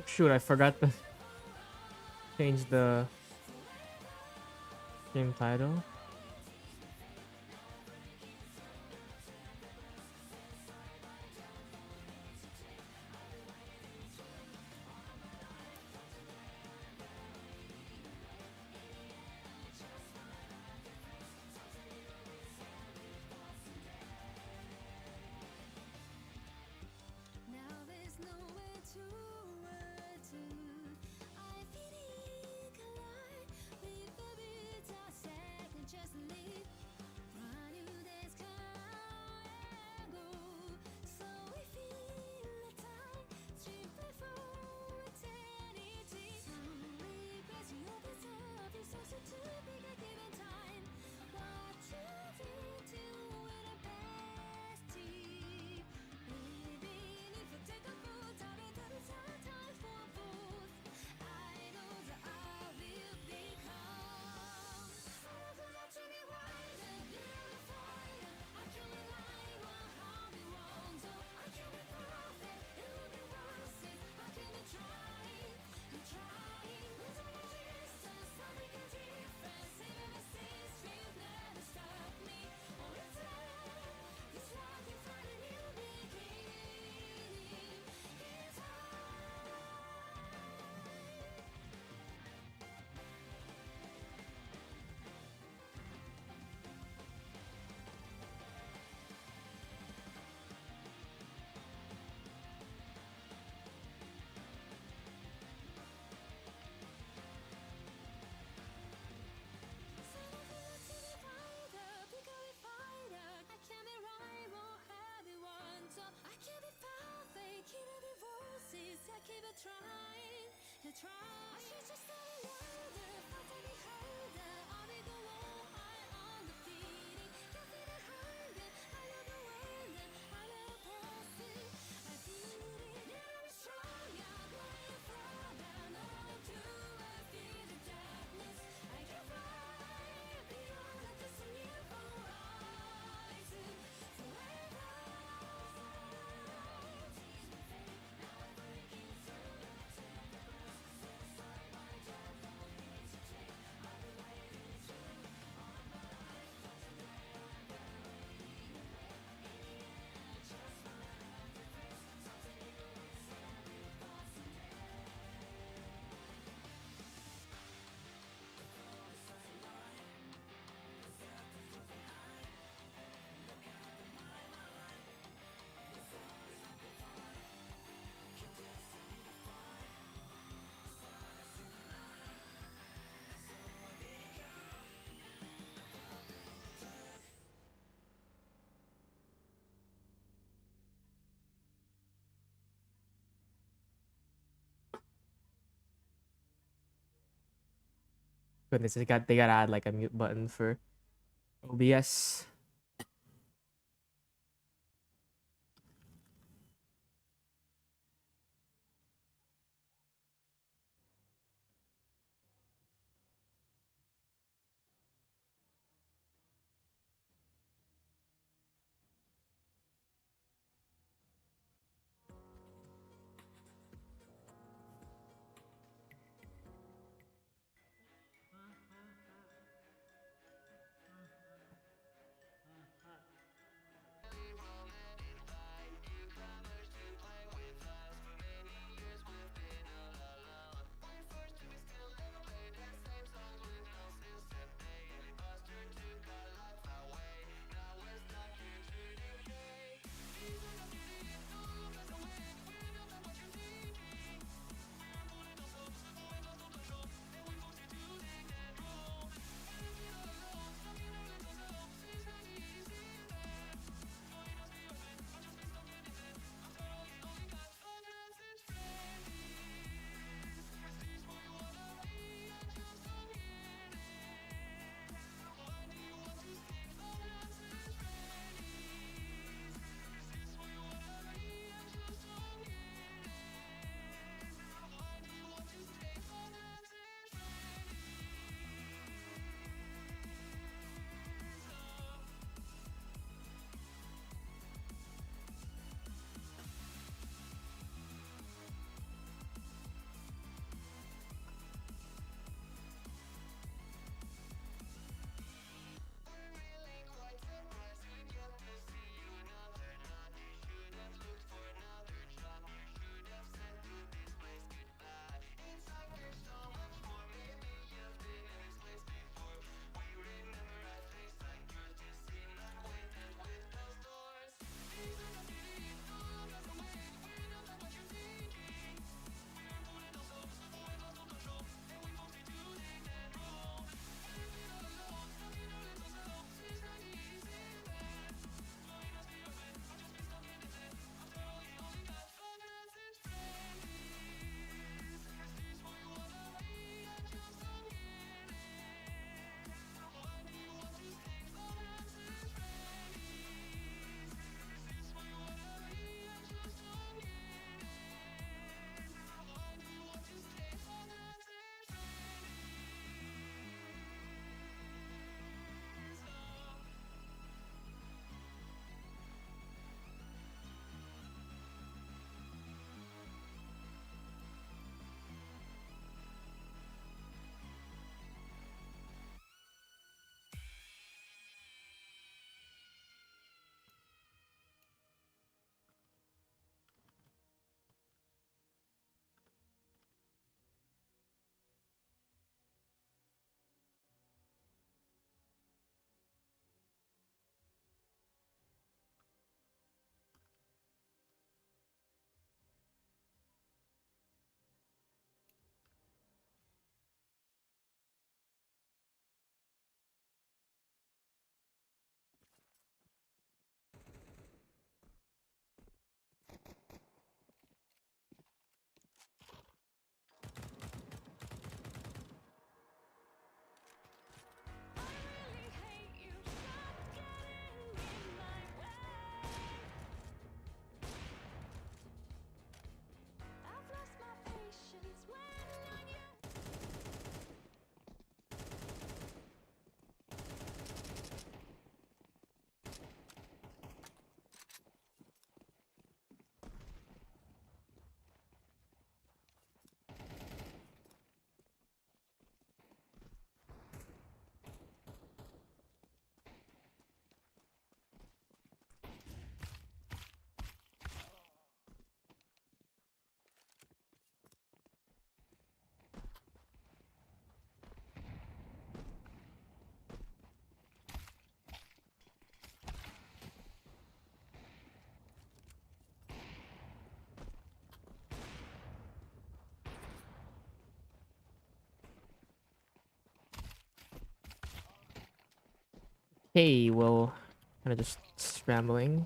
Oh, shoot, I forgot to change the game title. Goodness, they gotta add like a mute button for OBS. K will kind of just scrambling.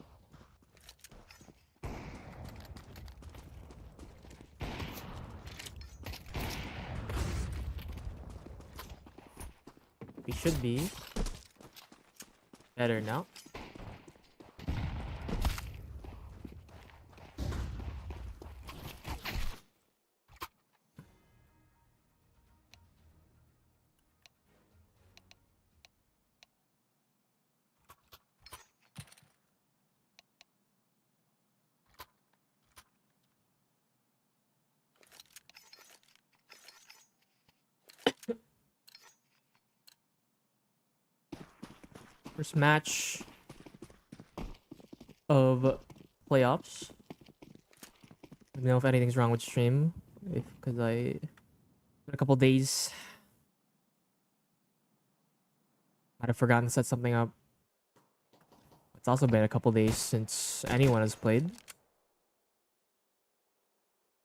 We should be better now. First match of playoffs. Let me know if anything's wrong with stream. Because I a couple days might have forgotten to set something up. It's also been a couple days since anyone has played.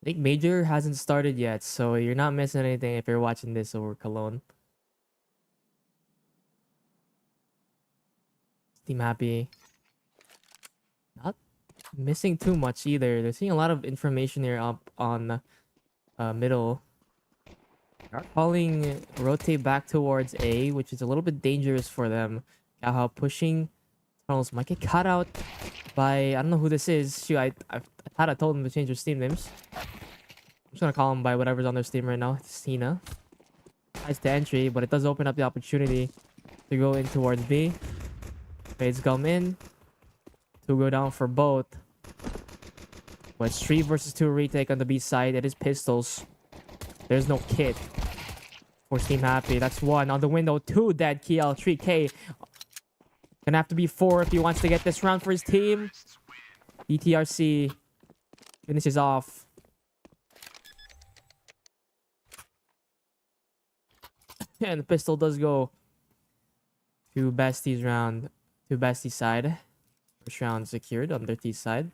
I think Major hasn't started yet, so you're not missing anything if you're watching this over Cologne. STEAMHAPPI. Not missing too much either. They're seeing a lot of information here up on middle. They're calling rotate back towards A, which is a little bit dangerous for them. How pushing tunnels might get cut out by, I don't know who this is. Shoot, I thought I told them to change their Steam names. I'm just gonna call them by whatever's on their Steam right now. It's Tina. Nice to entry, but it does open up the opportunity to go in towards B. Fades come in. To go down for both. But it's 3 versus 2 retake on the B side. It is pistols. There's no kit for STEAMHAPPI. That's 1 on the window. 2 dead. KL 3K. Gonna have to be 4 if he wants to get this round for his team. ETRC finishes off. And the pistol does go to Bestie's round. To Bestie's side. First round secured on their T side.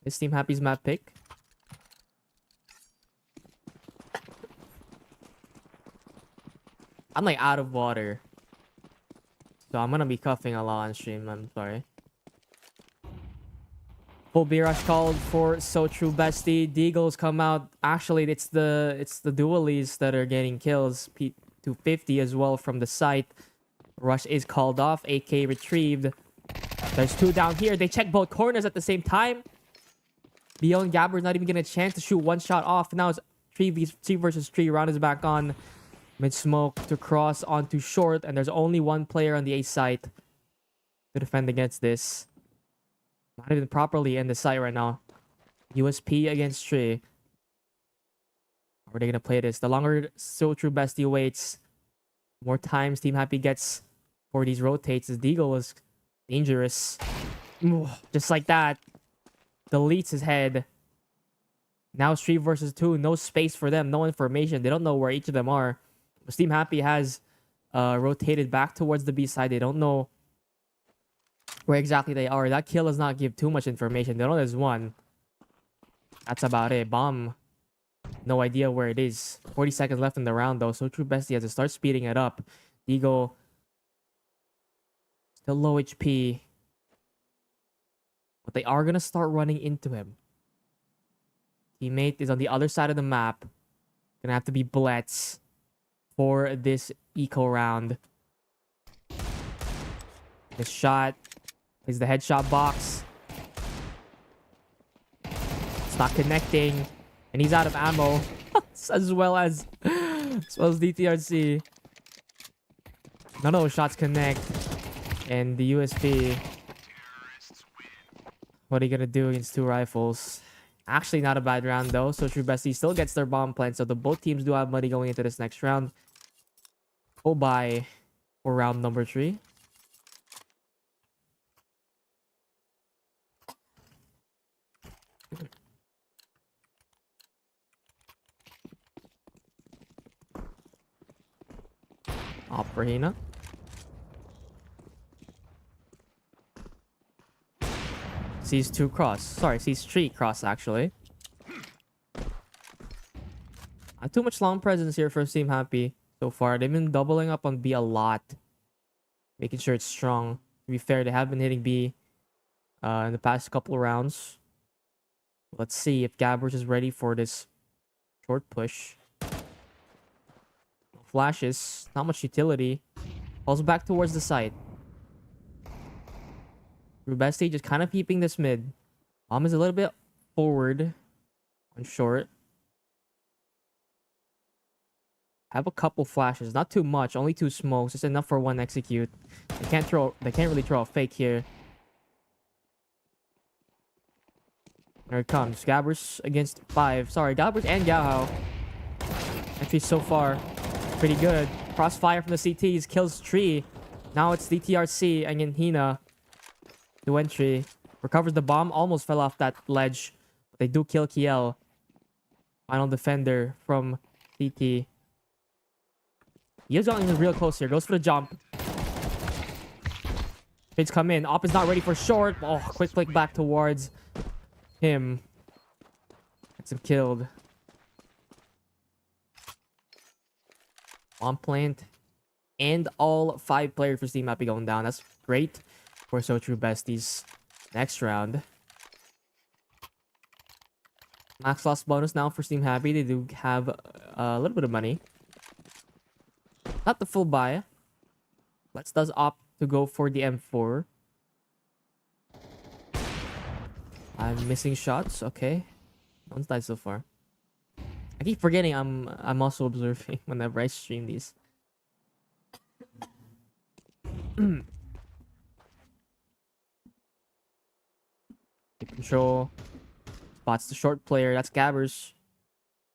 Is STEAMHAPPI's map pick. I'm like out of water. So I'm gonna be coughing a lot on stream. I'm sorry. Full B rush called for So True Bestie. Deagles come out. Actually, it's the dualies that are getting kills. P250 as well from the site. Rush is called off. AK retrieved. There's 2 down here. They check both corners at the same time. Beyond Gabber's not even getting a chance to shoot 1 shot off. Now it's 3 versus 3. Round is back on. Mid smoke to cross onto short. And there's only 1 player on the A site to defend against this. Not even properly in the site right now. USP against Tree. How are they going to play this? The longer So True Bestie waits, more times STEAMHAPPI gets for these rotates. This Deagle is dangerous. Just like that. Deletes his head. Now it's 3 versus 2. No space for them. No information. They don't know where each of them are. STEAMHAPPI has rotated back towards the B side. They don't know where exactly they are. That kill does not give too much information. They know there's 1. That's about it. Bomb. No idea where it is. 40 seconds left in the round though. So True Bestie has to start speeding it up. Eagle still low HP. But they are going to start running into him. Teammate is on the other side of the map. Gonna have to be Blitz for this eco round. This shot is the headshot box. It's not connecting. And he's out of ammo. as well as DTRC. None of those shots connect. And the USP. What are you gonna do against 2 rifles? Actually, not a bad round though. So True Bestie still gets their bomb plant. So both teams do have money going into this next round. Oh, bye for round number 3. Off for Hina. Sees 2 cross. Sorry, sees 3 cross actually. Not too much long presence here for STEAMHAPPI so far. They've been doubling up on B a lot. making sure it's strong. To be fair, they have been hitting B in the past couple of rounds. Let's see if Gabbers is ready for this short push. Flashes, not much utility. Also back towards the side. BESTIE just kind of peeping this mid. Is a little bit forward on short. Have a couple flashes, not too much, only 2 smokes, just enough for 1 execute. They can't really throw a fake here. There it comes. Gabbers against 5. Sorry, Gabbers and Gaohao. Entry so far, pretty good. Crossfire from the CTs kills Tree. Now it's DTRC and then Hina. New entry. Recovers the bomb. Almost fell off that ledge. But they do kill Kiel. Final defender from CT. He's getting real close here. Goes for the jump. Trades come in. Op is not ready for short. Oh, quick flick back towards him. Gets him killed. On plant. And all 5 players for STEAMHAPPI going down. That's great for So True Besties. Next round. Max loss bonus now for STEAMHAPPI. They do have a little bit of money. Not the full buy. Let's does opt to go for the M4. I'm missing shots. Okay. No one's died so far. I keep forgetting I'm also observing whenever I stream these. Control. Spots the short player. That's Gabbers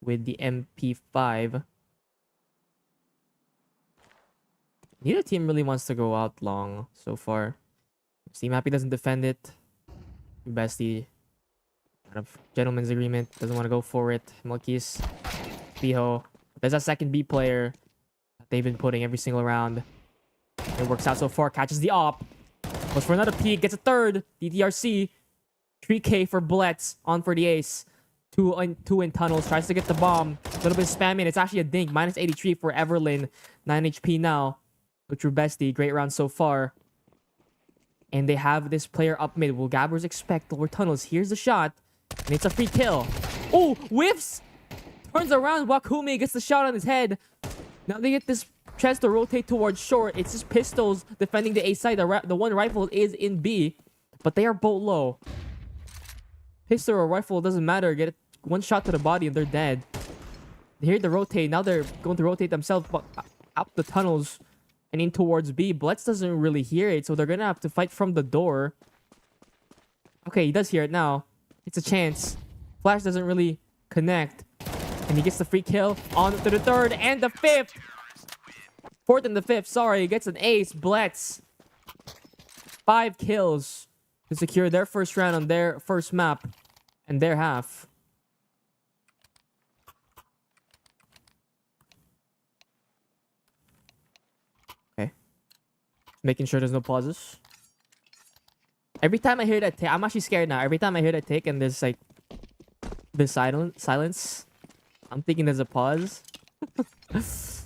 with the MP5. Neither team really wants to go out long so far. STEAMHAPPI doesn't defend it. BESTIE, kind of gentleman's agreement, doesn't want to go for it. Milky's, Biho. There's a second B player that they've been putting every single round. It works out so far. Catches the op. Goes for another peek. Gets a third. DTRC. 3K for Blitz. On for the ace. Two in tunnels. Tries to get the bomb. A little bit spamming. It's actually a dink. Minus 83 for Everlyn. 9 HP now. So True Bestie. Great round so far. And they have this player up mid. Will Gabbers expect lower tunnels? Here's the shot. And it's a free kill. Oh, whiffs! Turns around. Wakumi gets the shot on his head. Now they get this chance to rotate towards short. It's just pistols defending the A side. The one rifle is in B. But they are both low. Pistol or rifle, doesn't matter. Get one shot to the body and they're dead. Here to rotate. Now they're going to rotate themselves out the tunnels and in towards B. Blitz doesn't really hear it, so they're going to have to fight from the door. Okay, he does hear it now. It's a chance. Flash doesn't really connect. And he gets the free kill on to the 3rd and the 5th. 4th and the 5th, sorry. He gets an ace. Blitz. 5 kills to secure their first round on their first map and their half. Okay. Making sure there's no pauses. Every time I hear that tick, I'm actually scared now. Every time I hear that tick and there's like this silence, I'm thinking there's a pause. Here's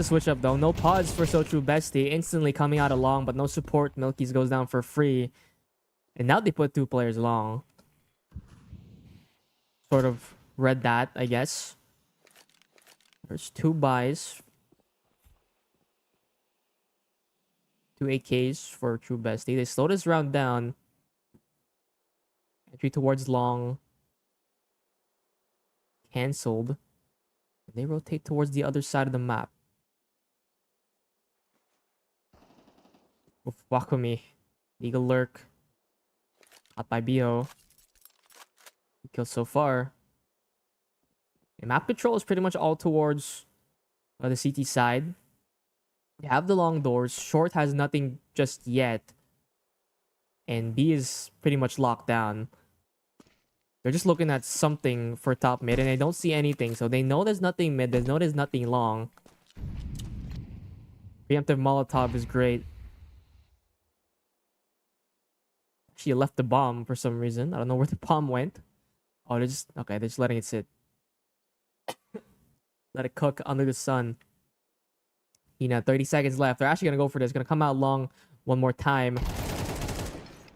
a switch up though. No pause for So True Bestie. Instantly coming out along, but no support. Milky's goes down for free. And now they put 2 players long. Sort of read that, I guess. There's 2 buys. 2 AKs for True Bestie. They slow this round down. Entry towards long. Cancelled. They rotate towards the other side of the map. With Wakumi. Eagle lurk. Not by Biho. Kills so far. And map control is pretty much all towards the CT side. You have the long doors. Short has nothing just yet. And B is pretty much locked down. They're just looking at something for top mid, and they don't see anything. So they know there's nothing mid. They know there's nothing long. Preemptive Molotov is great. She left the bomb for some reason. I don't know where the bomb went. Oh, they're just... Okay, they're just letting it sit. Let it cook under the sun. Hina, 30 seconds left. They're actually going to go for this. Going to come out long one more time.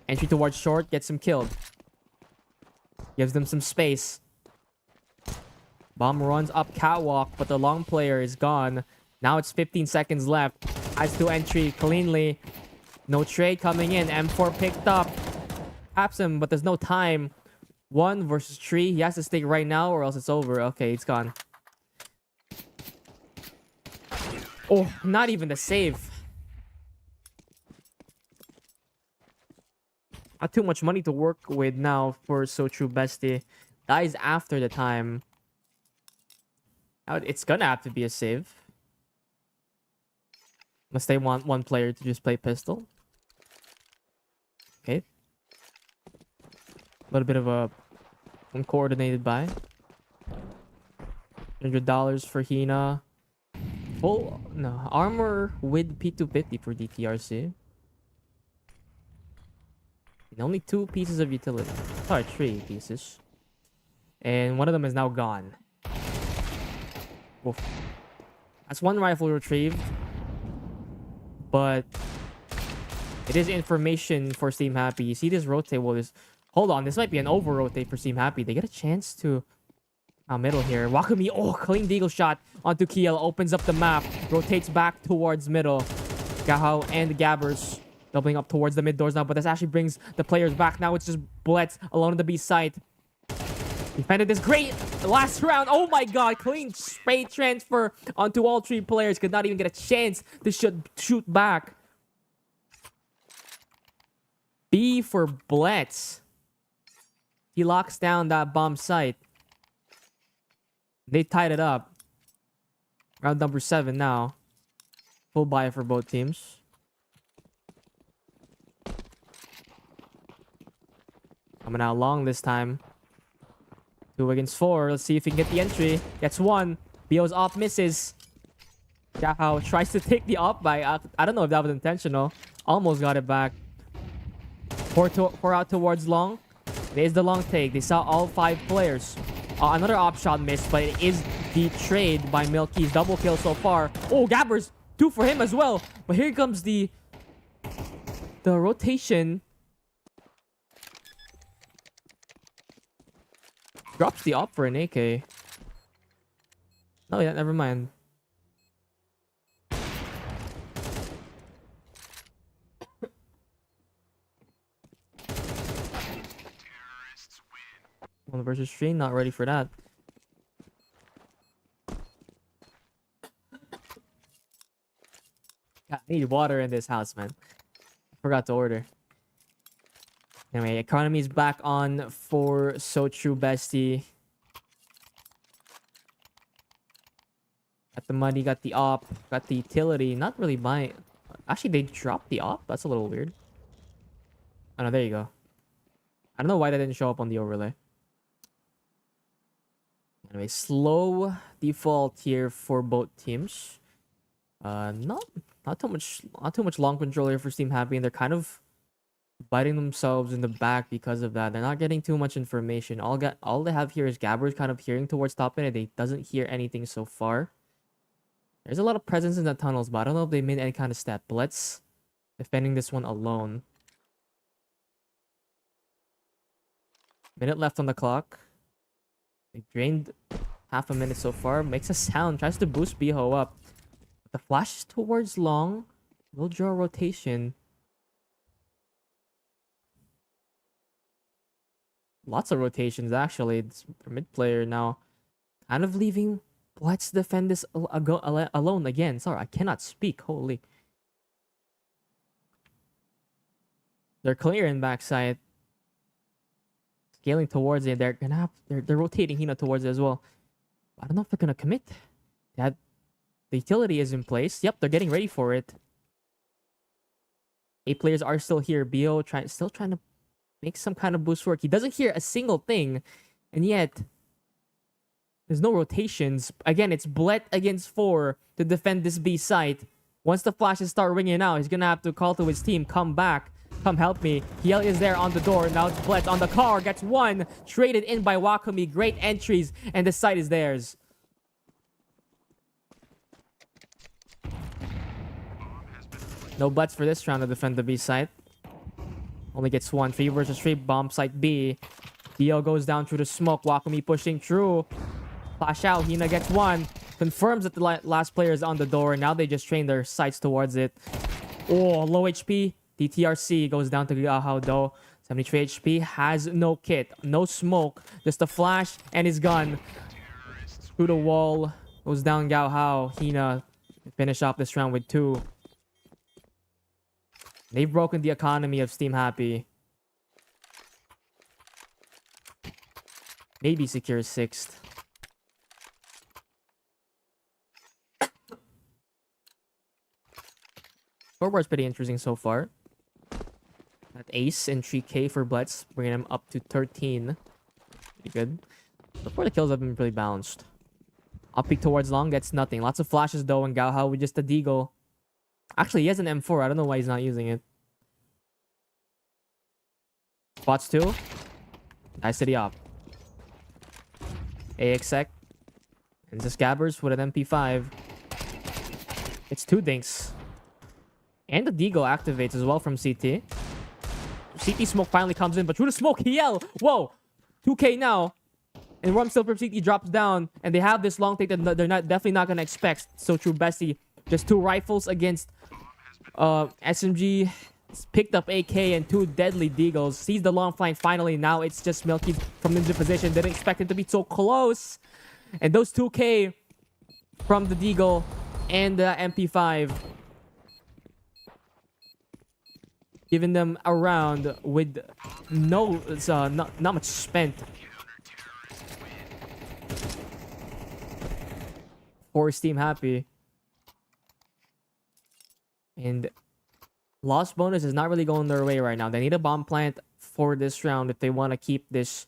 Entry towards short. Gets him killed. Gives them some space. Bomb runs up catwalk, but the long player is gone. Now it's 15 seconds left. Has to entry cleanly. No trade coming in. M4 picked up. Taps him, but there's no time. 1 versus 3. He has to stick right now or else it's over. Okay, it's gone. Oh, not even the save. Not too much money to work with now for So True Bestie. Dies after the time. Now it's gonna have to be a save. Unless they want one player to just play pistol. Okay. A little bit of a uncoordinated buy. $100 for Hina. Full no armor with P250 for DTRC. And only 2 pieces of utility. Sorry, 3 pieces. And one of them is now gone. Oof. That's 1 rifle retrieved. But it is information for STEAMHAPPI. You see this rotate? Well, this hold on. This might be an over rotate for STEAMHAPPI. They get a chance to middle here. Wakami, oh, clean deagle shot onto Kiel. Opens up the map. Rotates back towards middle. Gahao and Gabbers doubling up towards the mid doors now, but this actually brings the players back. Now it's just Blitz alone on the B side. Defended this great last round. Oh my god, clean straight transfer onto all 3 players. Could not even get a chance to shoot back. B for Blitz. He locks down that bomb site. They tied it up. Round number 7 now. Full buy for both teams. Coming out long this time. 2 against 4. Let's see if he can get the entry. Gets 1. BO's off misses. Gahao tries to take the off by. I don't know if that was intentional. Almost got it back. Pour out towards long. There's the long take. They saw all 5 players. Another op shot missed, but it is the trade by Milky's double kill so far. Oh, Gabbers 2 for him as well. But here comes the rotation. Drops the op for an AK. Oh yeah, never mind. One versus 3, not ready for that. I need water in this house, man. Forgot to order. Anyway, economy is back on for So True Bestie. Got the money, got the op, got the utility. Not really buying. Actually, they dropped the op. That's a little weird. Oh no, there you go. I don't know why that didn't show up on the overlay. Anyway, slow default here for both teams. Not too much long control here for STEAMHAPPI, and they're kind of biting themselves in the back because of that. They're not getting too much information. All they have here is Gabbers kind of hearing towards top mid, and they doesn't hear anything so far. There's a lot of presence in the tunnels, but I don't know if they made any kind of step. Blitz defending this one alone. Minute left on the clock. They drained half a minute so far. Makes a sound. Tries to boost Biho up. The flash is towards long. Will draw rotation. Lots of rotations, actually. It's mid player now. Kind of leaving. Let's defend this alone again. Sorry, I cannot speak. Holy. They're clearing backside. Scaling towards it. They're gonna have they're rotating Hina towards it as well. I don't know if they're gonna commit. The utility is in place. Yep, they're getting ready for it. 8 players are still here. BO still trying to make some kind of boost work. He doesn't hear a single thing, and yet there's no rotations. Again, it's Blett against 4 to defend this B site. Once the flashes start ringing out, he's gonna have to call to his team, come back. Come help me. Hiel is there on the door. Now it's Blett on the car. Gets 1. Traded in by Wakami. Great entries. And the site is theirs. No butts for this round to defend the B site. Only gets one. 3 versus 3. Bomb site B. Dio goes down through the smoke. Wakumi pushing through. Flash out. Hina gets one. Confirms that the last player is on the door. Now they just train their sights towards it. Oh, low HP. DTRC goes down to Gahao though. 73 HP. Has no kit. No smoke. Just a flash and his gun. Through the wall. Goes down Gahao. Hina finish off this round with 2. They've broken the economy of STEAMHAPPI. Maybe secure 6th. Scoreboard's pretty interesting so far. That ace and 3k for Blitz, bringing him up to 13. Pretty good. So far the kills have been pretty balanced. Up peek towards long, gets nothing. Lots of flashes though, and Gauhao with just a deagle. Actually, he has an M4. I don't know why he's not using it. Spots 2. Nice city op. AXX. And this Gabbers with an MP5. It's 2 dinks. And the deagle activates as well from CT. CT smoke finally comes in, but through the smoke, Hiel! Whoa! 2k now. And Rum Silver CT drops down. And they have this long take that they're definitely not going to expect. So true, Bestie. Just 2 rifles against SMG. Picked up AK and 2 deadly deagles. Sees the long flank finally. Now it's just Milky from ninja position. Didn't expect it to be so close. And those 2k from the deagle and the MP5. Giving them a round with not much spent. For STEAMHAPPI. And lost bonus is not really going their way right now. They need a bomb plant for this round if they want to keep this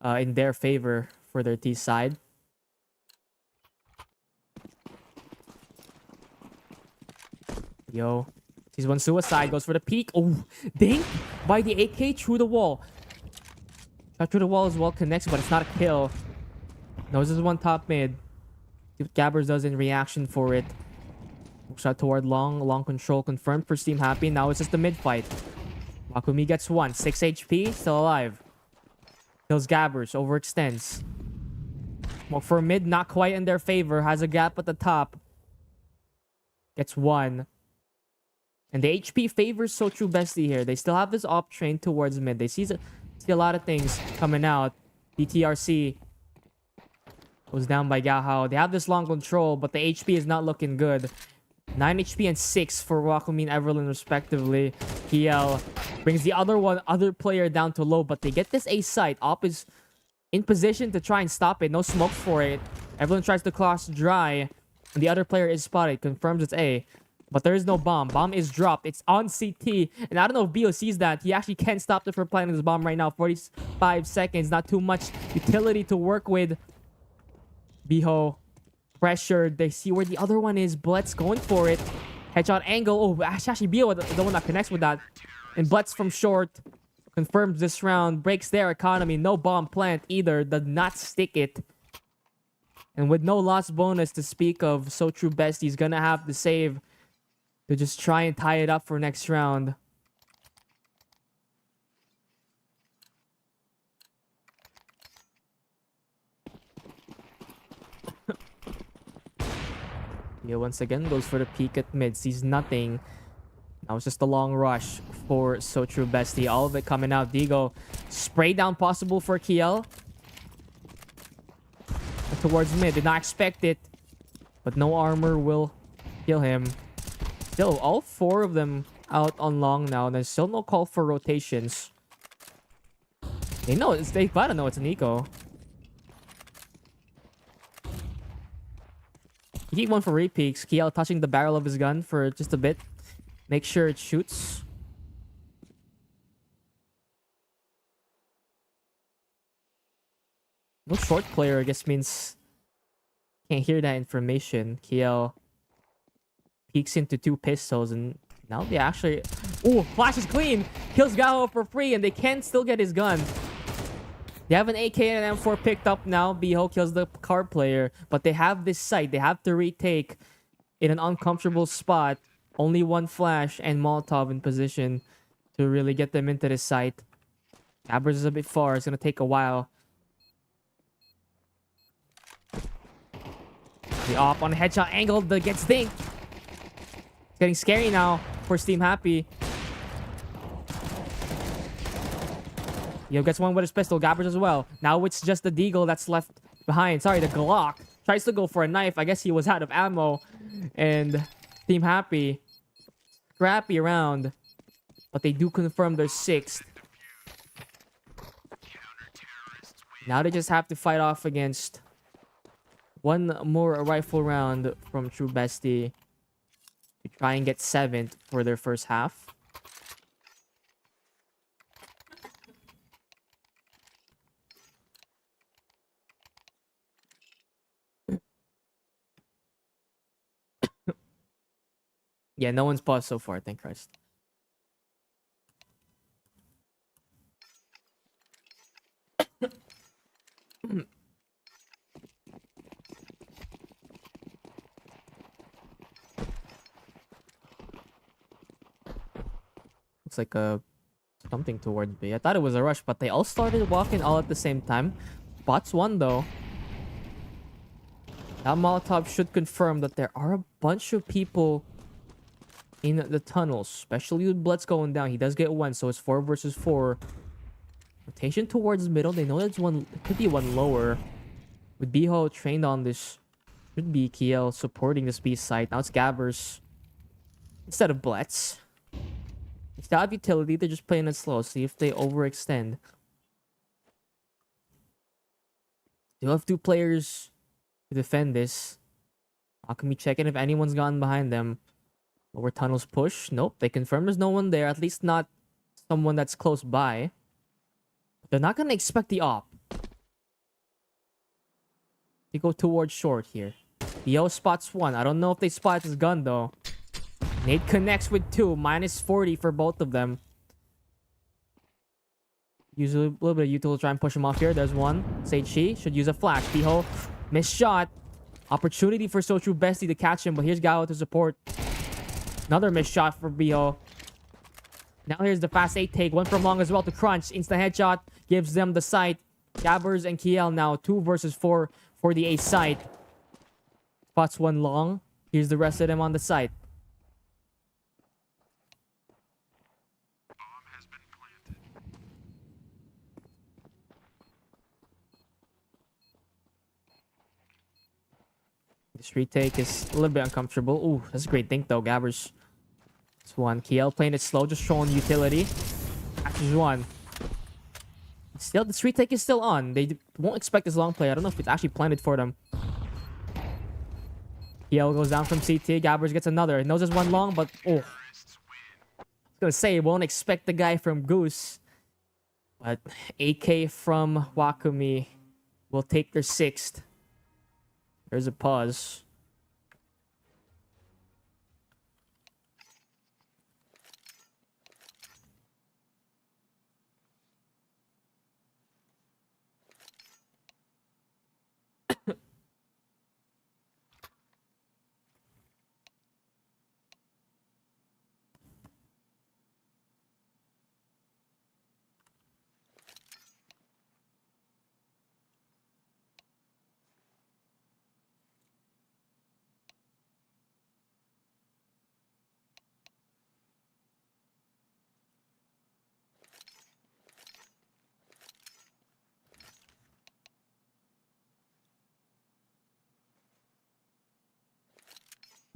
in their favor for their T side. Yo. Sees one suicide. Goes for the peek. Oh, ding! By the AK through the wall. Shot through the wall as well. Connects, but it's not a kill. No, this is one top mid. See what Gabbers does in reaction for it. Shot toward long. Long control confirmed for STEAMHAPPI. Now it's just the mid fight. Wakumi gets 1. 6 HP. Still alive. Kills Gabbers. Overextends. Well, for mid, not quite in their favor. Has a gap at the top. Gets 1. And the HP favors So True Bestie here. They still have this op train towards mid. They see a lot of things coming out. DTRC goes down by Gahao. They have this long control, but the HP is not looking good. 9 HP and 6 for Wakumi and Everlyn respectively. PL brings the other player down to low, but they get this A site. Op is in position to try and stop it. No smoke for it. Everlyn tries to cross dry. And the other player is spotted. Confirms it's A. But there is no bomb. Bomb is dropped. It's on CT. And I don't know if Bio sees that. He actually can't stop it from planting this bomb right now. 45 seconds. Not too much utility to work with. Biho pressured. They see where the other one is. Blitz going for it. Headshot angle. Oh, actually Biho the one that connects with that. And Blitz from short confirms this round. Breaks their economy. No bomb plant either. Does not stick it. And with no lost bonus to speak of, So True Bestie's gonna have to save to just try and tie it up for next round. Yeah, once again goes for the peek at mid. Sees nothing. Now it's just a long rush for So True Bestie. All of it coming out. Digo. Spray down possible for Kiel. Towards mid. Did not expect it. But no armor will kill him. Still, all 4 of them out on long now. There's still no call for rotations. They gotta know it's an eco. You keep one for repeaks. Kiel touching the barrel of his gun for just a bit. Make sure it shoots. No short player, I guess, means can't hear that information. Kiel peeks into 2 pistols, and now they actually... Oh, flash is clean! Kills Gao for free, and they can still get his gun. They have an AK and an M4 picked up now. Biho kills the card player, but they have this site. They have to retake in an uncomfortable spot. Only one flash and Molotov in position to really get them into the site. Gabbers is a bit far. It's gonna take a while. The op on a headshot angle that gets dinked. It's getting scary now for STEAMHAPPI. Yo gets one with his pistol. Gabbers as well. Now it's just the Deagle that's left behind. Sorry, the Glock. Tries to go for a knife. I guess he was out of ammo. And STEAMHAPPI scrappy around. But they do confirm they're 6th. Now they just have to fight off against one more rifle round from True Bestie to try and get 7th for their first half. Yeah, no one's paused so far, thank Christ. Looks like something towards B. I thought it was a rush, but they all started walking all at the same time. Bots won though. That Molotov should confirm that there are a bunch of people in the tunnels, especially with Blitz going down. He does get one, so it's 4 versus 4. Rotation towards middle. They know there's one. It could be one lower. With Biho trained on this, should be Kiel supporting this B site. Now it's Gabbers instead of Blitz. It's not utility. They're just playing it slow. See if they overextend. They'll have 2 players to defend this. Alchemy checking if anyone's gotten behind them. Lower tunnels push. Nope. They confirm there's no one there. At least not someone that's close by. They're not going to expect the op. They go towards short here. Dio spots 1. I don't know if they spot his gun though. Nate connects with 2. Minus 40 for both of them. Use a little bit of util to try and push him off here. There's one. Seichi should use a flash. Biho missed shot. Opportunity for So True Bestie to catch him, but here's Gao to support. Another missed shot for Biho. Now here's the fast 8 take. One from long as well to crunch. Instant headshot gives them the sight. Gabbers and Kiel now 2 versus 4 for the A site. Spots one long. Here's the rest of them on the site. This retake is a little bit uncomfortable. Ooh, that's a great think though, Gabbers. It's one. Kiel playing it slow, just showing utility. Catches one. Still, this retake is still on. They won't expect this long play. I don't know if it's actually planted for them. Kiel goes down from CT. Gabbers gets another. Knows there's one long, but oh. I was gonna say, won't expect the guy from Goose. But AK from Wakumi will take their 6th. There's a pause.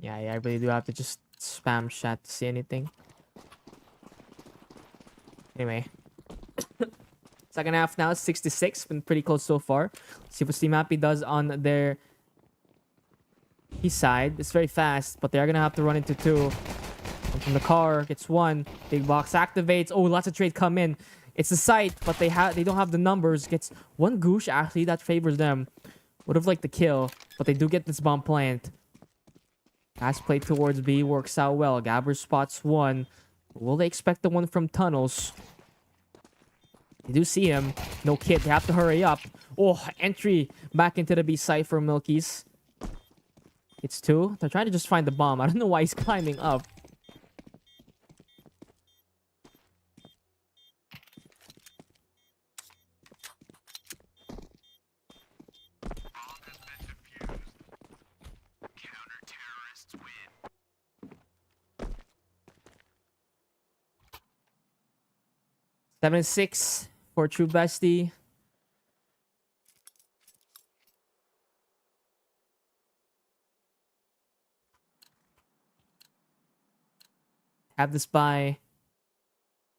Yeah, I really do have to just spam chat to see anything. Anyway. Second half now is 66. Been pretty close so far. See what STEAMHAPPI does on their east side. It's very fast, but they're going to have to run into 2. One from the car. Gets 1. Big box activates. Oh, lots of trade come in. It's a site, but they don't have the numbers. Gets 1 goosh, actually. That favors them. Would have liked the kill, but they do get this bomb plant. Pass play towards B works out well. Gabbers spots 1. Will they expect the one from tunnels? They do see him. No kid. They have to hurry up. Oh, entry back into the B site for Milkies. It's 2. They're trying to just find the bomb. I don't know why he's climbing up. 7-6 for True Bestie. Have this buy.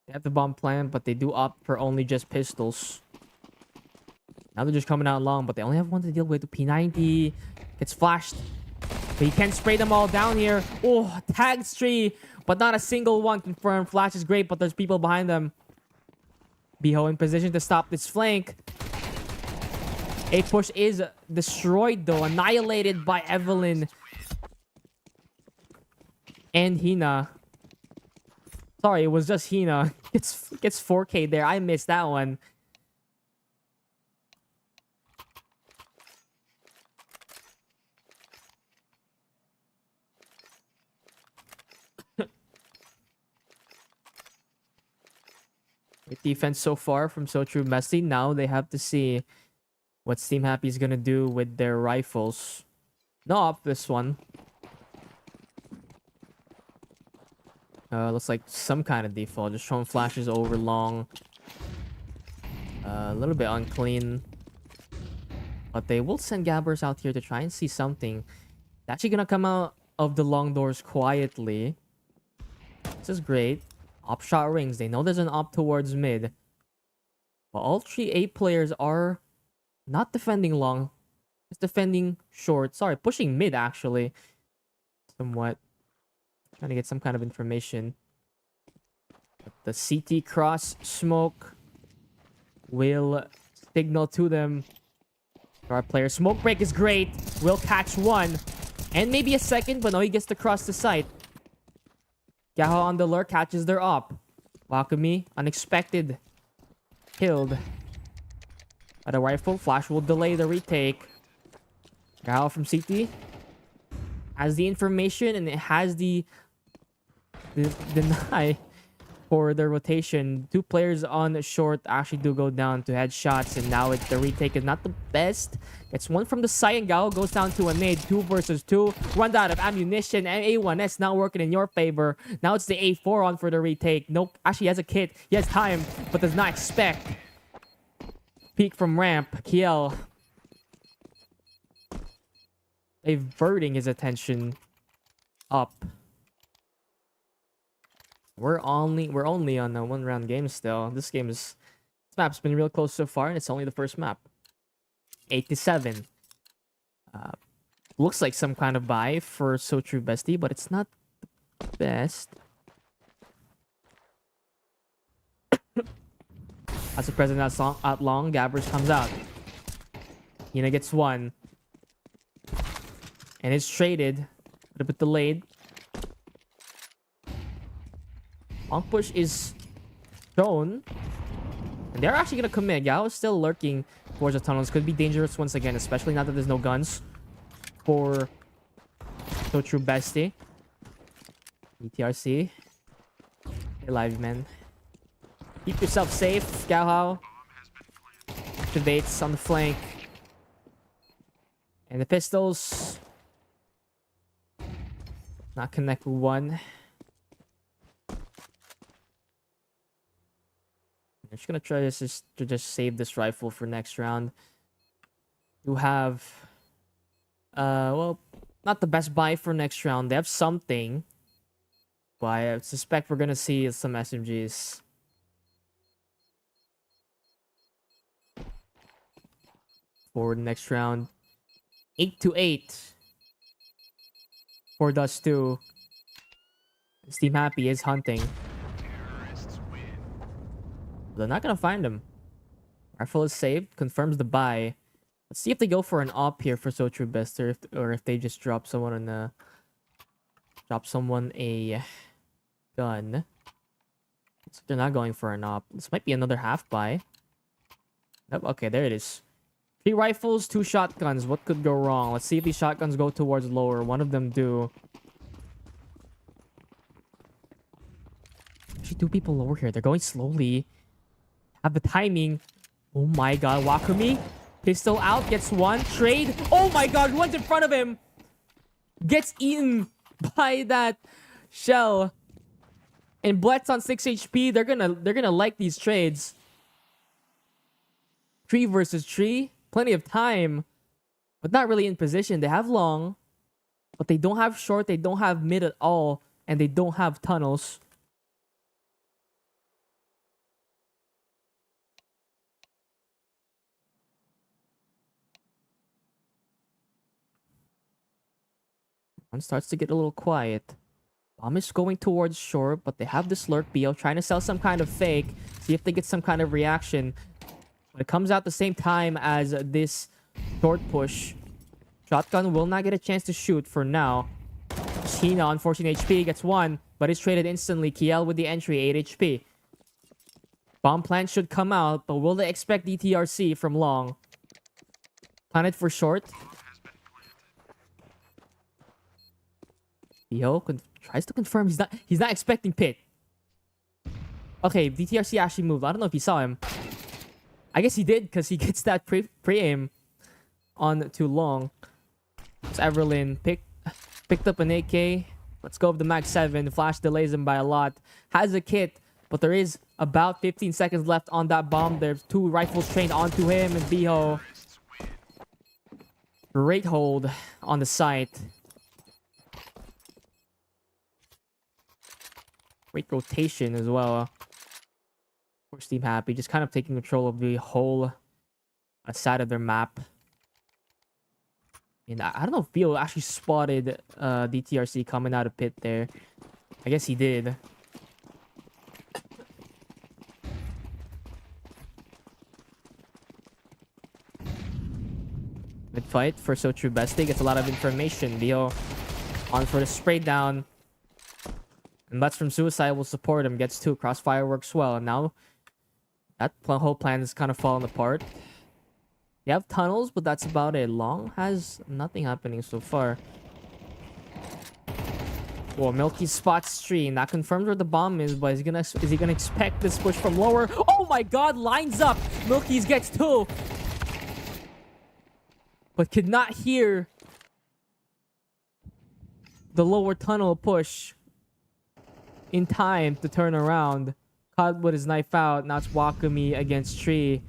They have the bomb plan, but they do opt for only just pistols. Now they're just coming out long, but they only have one to deal with. P90 gets flashed. But you can't spray them all down here. Oh, tags tree, but not a single one confirmed. Flash is great, but there's people behind them. Beho in position to stop this flank. A push is destroyed though, annihilated by Evelyn and Hina. Sorry, it was just Hina. Gets 4K there. I missed that one. Great defense so far from So True Bestie. Now they have to see what STEAMHAPPI is gonna do with their rifles. No op this one. Looks like some kind of default. Just showing flashes over long. A little bit unclean. But they will send Gabbers out here to try and see something. They're actually gonna come out of the long doors quietly. This is great. Op shot rings. They know there's an op towards mid. But all three A players are not defending long. It's defending short. Sorry, pushing mid actually. Somewhat. Trying to get some kind of information. But the CT cross smoke will signal to them. Our player smoke break is great. Will catch one. And maybe a second, but no, he gets to cross the site. Gaho on the lure catches their op. Wakumi, unexpected. Killed. By the rifle, Flash will delay the retake. Gaho from CT has the information and it has the deny for the rotation. Two players on short actually do go down to headshots, and now the retake is not the best. It's one from the side, and Gao goes down to a nade. 2 versus 2. Runs out of ammunition, and A1S not working in your favor. Now it's the A4 on for the retake. Nope, actually has a kit. He has time, but does not expect. Peek from ramp. Kiel averting his attention up. We're only on a 1-round game still. This map's been real close so far, and it's only the first map. 8-7. Looks like some kind of buy for So True Bestie, but it's not the best. As the president out long, Gabbers comes out. Hina gets one. And it's traded. A little bit delayed. Long push is shown. And they're actually going to commit. Gao is still lurking towards the tunnels. Could be dangerous once again, especially now that there's no guns for So True Bestie. ETRC. Stay alive, man. Keep yourself safe, Gao. Activates on the flank. And the pistols. Not connect with one. I'm just gonna try to just save this rifle for next round. You have well, not the best buy for next round. They have something, but I suspect we're gonna see some SMGs. For the next round. 8-8 for Dust 2. STEAMHAPPI is hunting. They're not gonna find him. Rifle is saved. Confirms the buy. Let's see if they go for an op here for So True Bester, or if they just drop someone a gun. So they're not going for an op. This might be another half buy. Nope. Okay, there it is. 3 rifles, 2 shotguns. What could go wrong? Let's see if these shotguns go towards lower. One of them do. Actually, 2 people lower here. They're going slowly. Have the timing. Oh my god, Wakumi. Pistol out, gets one. Trade. Oh my god, one's in front of him. Gets eaten by that shell. And Blet's on 6 HP. They're gonna like these trades. Tree versus tree. Plenty of time. But not really in position. They have long. But they don't have short. They don't have mid at all. And they don't have tunnels. One starts to get a little quiet. Bomb is going towards short, but they have this lurk BO trying to sell some kind of fake. See if they get some kind of reaction. But it comes out the same time as this short push. Shotgun will not get a chance to shoot for now. Sheena on 14 HP gets one, but is traded instantly. Kiel with the entry, 8 HP. Bomb plant should come out, but will they expect DTRC from long? Planet for short. Yo tries to confirm he's not expecting pit. Okay, DTRC actually moved. I don't know if you saw him. I guess he did because he gets that pre-aim on too long. It's Everlyn picked up an AK. Let's go with the Mag 7. Flash delays him by a lot. Has a kit, but there is about 15 seconds left on that bomb. There's 2 rifles trained onto him, and Biho. Great hold on the site. Great rotation as well. For STEAMHAPPI, just kind of taking control of the whole side of their map. And I don't know if Bill actually spotted DTRC coming out of pit there. I guess he did. Mid fight for So True Bestie. Gets a lot of information. Bill on for the spray down. And Butts from Suicide will support him. Gets 2. Crossfire works well. And now that whole plan is kind of falling apart. They have tunnels, but that's about it. Long has nothing happening so far. Well, Milky spots tree. Not confirmed where the bomb is, but is he gonna expect this push from lower? Oh my god, lines up! Milky's gets 2. But could not hear the lower tunnel push in time to turn around. Caught with his knife out. Now it's Wakami against Tree.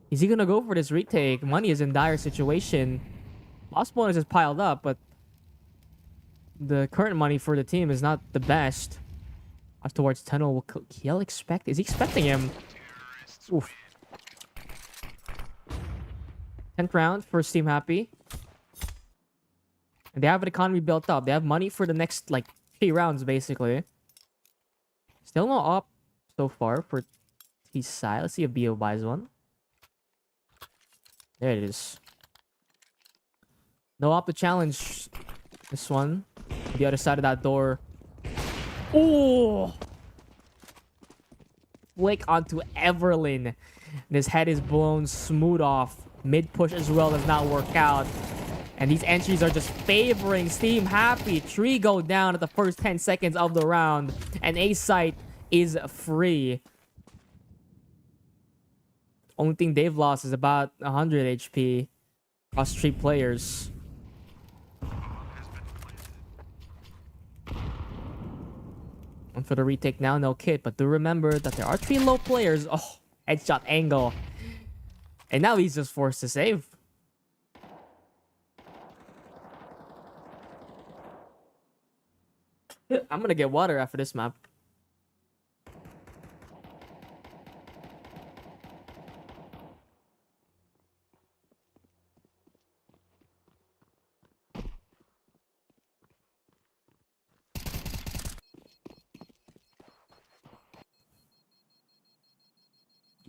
Is he gonna go for this retake? Money is in dire situation. Lost bonus is piled up, but the current money for the team is not the best. Up towards tunnel. Will Kiel expect? Is he expecting him? Oof. 10th round for STEAMHAPPI. And they have an economy built up. They have money for the next, like, 3 rounds, basically. Still no op so far for T-side. Let's see if BO buys one. There it is. No op to challenge this one. The other side of that door. Oh! Flick onto Everlyn. And his head is blown smooth off. Mid push as well does not work out. And these entries are just favoring STEAMHAPPI. Tree go down at the first 10 seconds of the round. And A site is free. Only thing they've lost is about 100 HP across 3 players. And for the retake now, no kit. But do remember that there are 3 low players. Oh, headshot angle. And now he's just forced to save. I'm gonna get water after this map.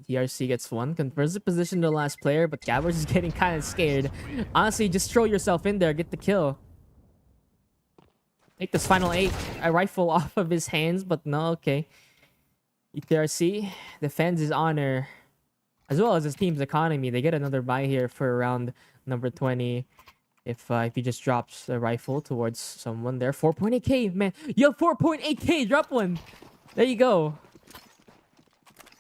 TRC gets 1. Confirms the position to the last player, but Gabbers is getting kind of scared. Honestly, just throw yourself in there. Get the kill. Take this final 8. A rifle off of his hands, but no, okay. TRC defends his honor, as well as his team's economy. They get another buy here for round number 20. If he just drops the rifle towards someone there. 4.8k, man. You have 4.8k. Drop one. There you go.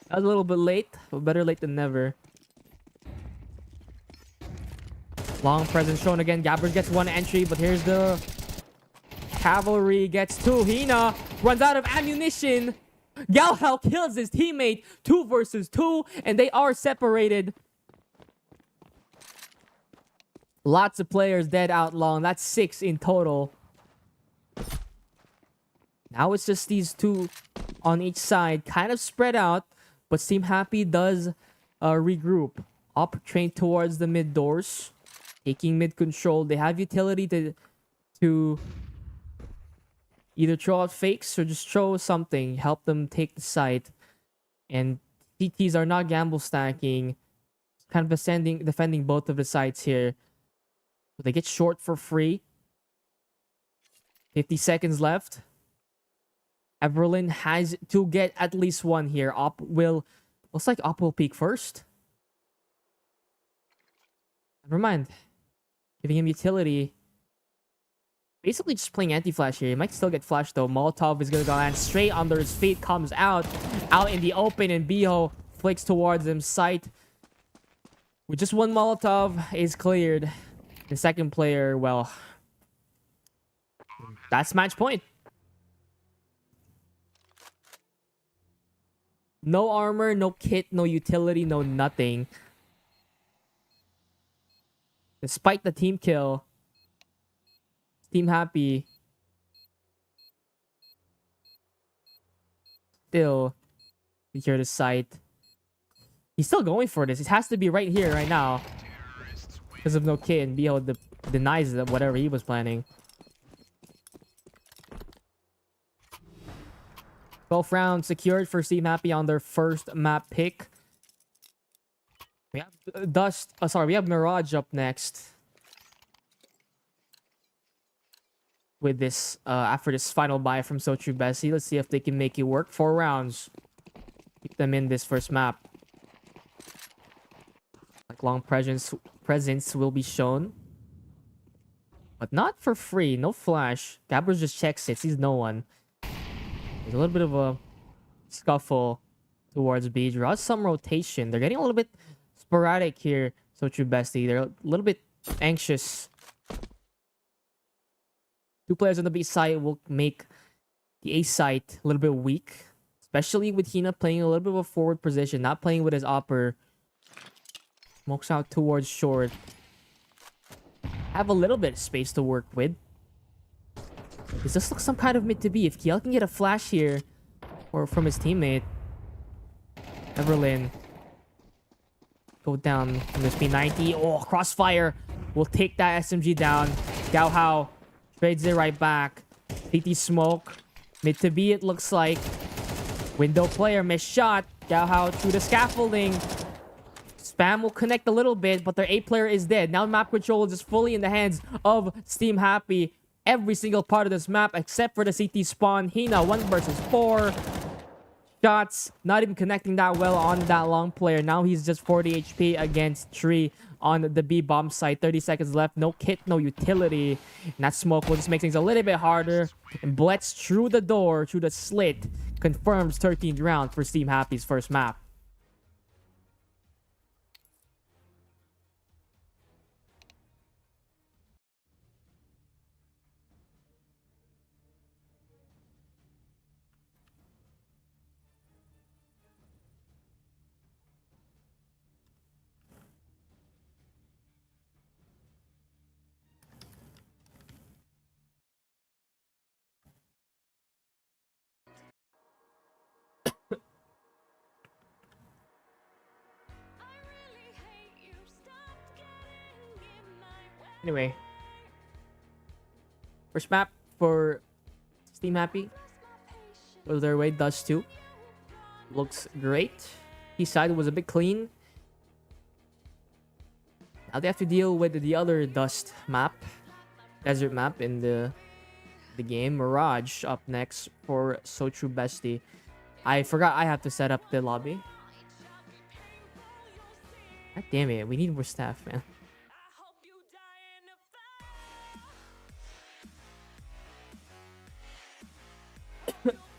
That was a little bit late, but better late than never. Long presence shown again. Gabbers gets 1 entry, but here's the Cavalry gets two. Hina runs out of ammunition. Galhao kills his teammate. 2 versus 2, and they are separated. Lots of players dead out long. That's 6 in total. Now it's just these two on each side, kind of spread out, but STEAMHAPPI does regroup. Up train towards the mid doors, taking mid control. They have utility to either throw out fakes or just throw something, help them take the site. And CTs are not gamble stacking, kind of defending both of the sites here. So they get short for free. 50 seconds left. Everlyn has to get at least one here. Looks like Op will peek first. Never mind. Giving him utility. Basically just playing anti-flash here. He might still get flashed though. Molotov is gonna go land straight under his feet. Comes out in the open, and Biho flicks towards him. Sight with just one Molotov is cleared. The second player, well, that's match point. No armor, no kit, no utility, no nothing. Despite the team kill, STEAMHAPPI still secure the site. He's still going for this. It has to be right here, right now. Because of no kit, and Biho denies that whatever he was planning. 12th round secured for STEAMHAPPI on their first map pick. We have we have Mirage up next. With this, after this final buy from SoTru Bestie. Let's see if they can make it work. 4 rounds. Keep them in this first map. Like long presence will be shown. But not for free. No flash. Gabbers just checks it. Sees no one. There's a little bit of a scuffle towards B. Draws some rotation. They're getting a little bit sporadic here, SoTru Bestie. They're a little bit anxious. 2 players on the B side will make the A site a little bit weak. Especially with Hina playing a little bit of a forward position. Not playing with his upper. Smokes out towards short. Have a little bit of space to work with. This just looks some kind of mid to be. If Kiel can get a flash here, or from his teammate, Everlyn go down from this P90. Oh, crossfire will take that SMG down. Gao Hao trades it right back. CT smoke. Mid to be, it looks like. Window player missed shot. Gao Hao through the scaffolding. Spam will connect a little bit, but their A player is dead. Now map control is just fully in the hands of STEAMHAPPI. Every single part of this map except for the CT spawn. Hina 1 versus 4. Shots not even connecting that well on that long player. Now he's just 40 HP against Tree on the B bomb site. 30 seconds left. No kit, no utility. And that smoke will just make things a little bit harder. And Blitz through the door, through the slit, confirms 13th round for STEAMHAPPI's first map. Anyway, first map for STEAMHAPPI. Goes their way, Dust 2. Looks great. East side was a bit clean. Now they have to deal with the other Dust map. Desert map in the game. Mirage up next for SoTru Bestie. I forgot I have to set up the lobby. God damn it, we need more staff, man.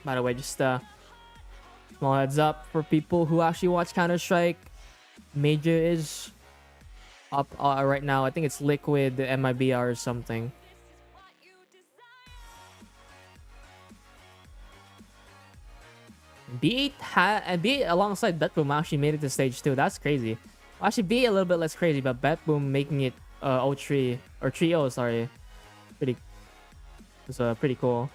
By the way, just small heads up for people who actually watch Counter-Strike. Major is up right now. I think it's Liquid, the MIBR or something. B8 alongside Betboom actually made it to stage 2. That's crazy. Well, actually, B8 a little bit less crazy, but Betboom making it 0-3 or 3-0. Sorry, pretty. It's pretty cool.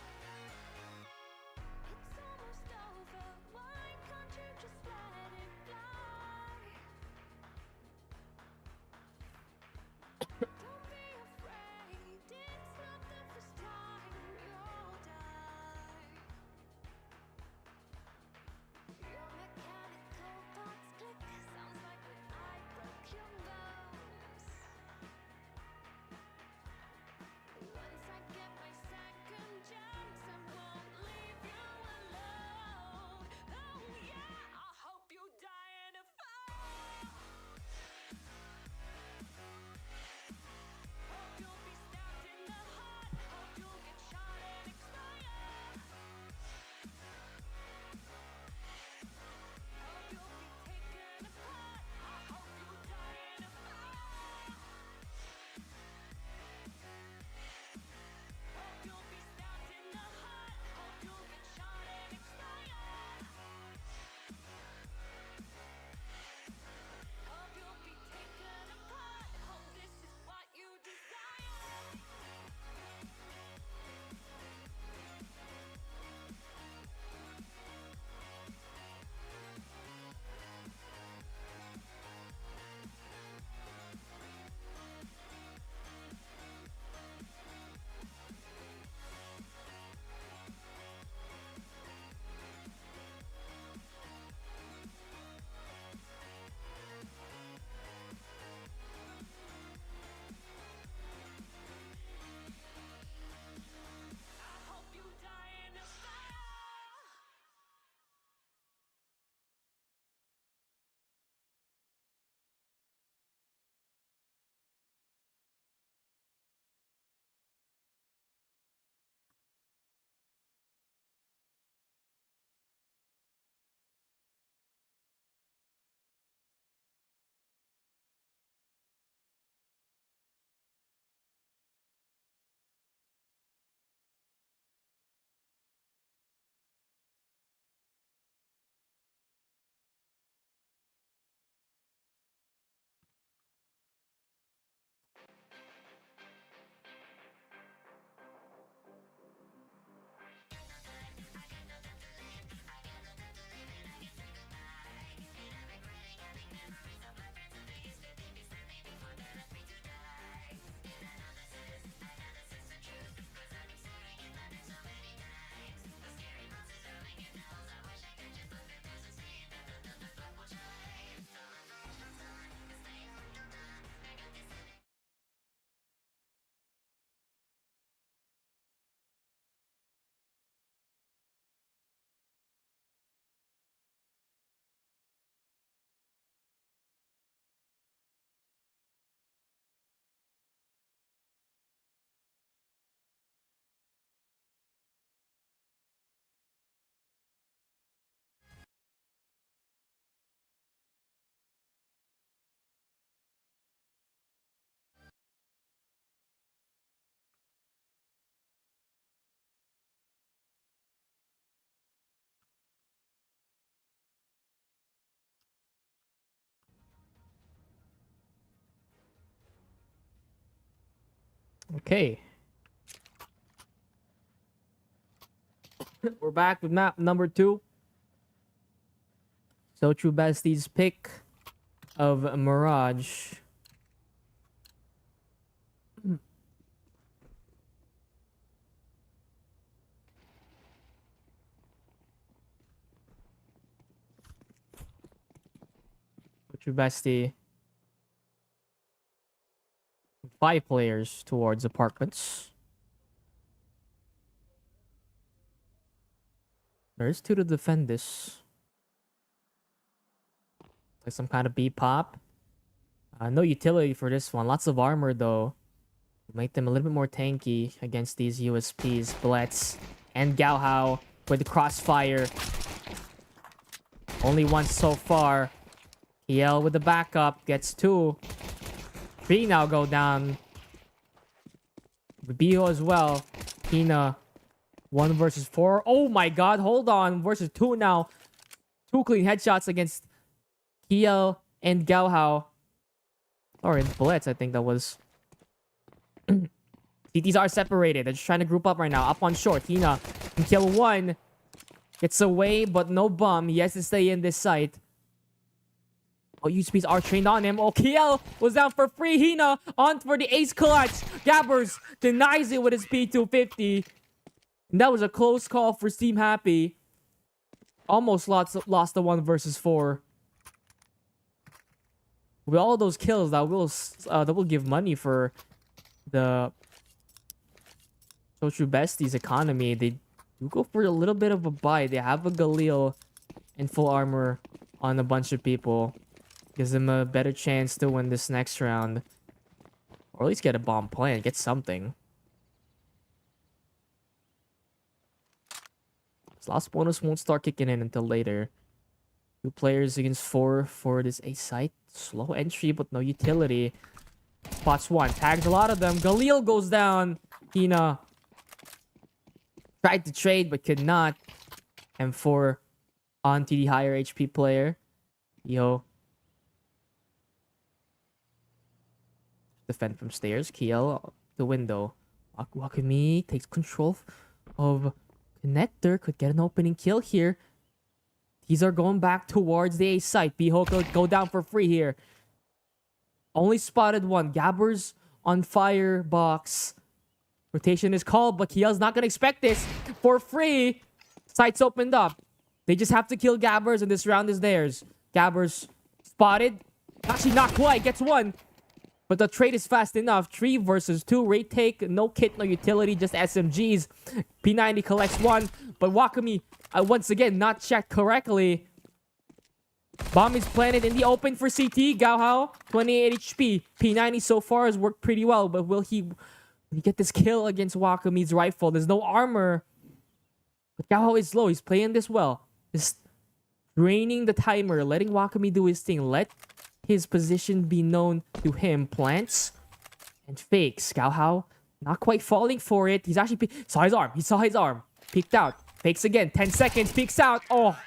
Okay, we're back with map number 2. So True Bestie's pick of Mirage. So True Bestie. 5 players towards apartments. There's 2 to defend this. Like some kind of B-pop. No utility for this one. Lots of armor though. Make them a little bit more tanky against these USPs. Blitz and Gauhao with the crossfire. Only one so far. EL with the backup. Gets 2. 3 now go down. Biho as well. Hina. 1 versus 4. Oh my god, hold on. Versus 2 now. 2 clean headshots against Kiel and Gaohao. Or in Blitz, I think that was. CTs are separated. They're just trying to group up right now. Up on short. Hina can kill 1. Gets away, but no bomb. He has to stay in this site. Oh, USPs are trained on him. Oh, Kiel was down for free. Hina on for the ace clutch. Gabbers denies it with his P250. And that was a close call for STEAMHAPPI. Almost lost the 1 versus 4. With all those kills, that will give money for the SoTru Bestie's economy. They do go for a little bit of a buy. They have a Galil and full armor on a bunch of people. Gives them a better chance to win this next round. Or at least get a bomb plant. Get something. This last bonus won't start kicking in until later. 2 players against 4 for this A site. Slow entry, but no utility. Spots 1. Tags a lot of them. Galil goes down. Hina tried to trade, but could not. M4 onto the higher HP player. Yo. Defend from stairs. Kiel the window. Wakumi takes control of connector. Could get an opening kill here. These are going back towards the A site. Biho could go down for free here. Only spotted 1. Gabbers on firebox. Rotation is called, but Kiel's not going to expect this. For free. Sites opened up. They just have to kill Gabbers, and this round is theirs. Gabbers spotted. Actually, not quite. Gets 1. But the trade is fast enough. 3 versus 2. Rate take. No kit, no utility. Just SMGs. P90 collects 1. But Wakami, once again, not checked correctly. Bomb is planted in the open for CT. Gaohao, 28 HP. P90 so far has worked pretty well. But will he get this kill against Wakami's rifle? There's no armor. But Gaohao is low. He's playing this well. Just draining the timer. Letting Wakami do his thing. Let his position be known to him. Plants and fakes. Gaohao not quite falling for it. He's actually saw his arm. He saw his arm. Peeked out. Fakes again. 10 seconds. Peeks out. Oh.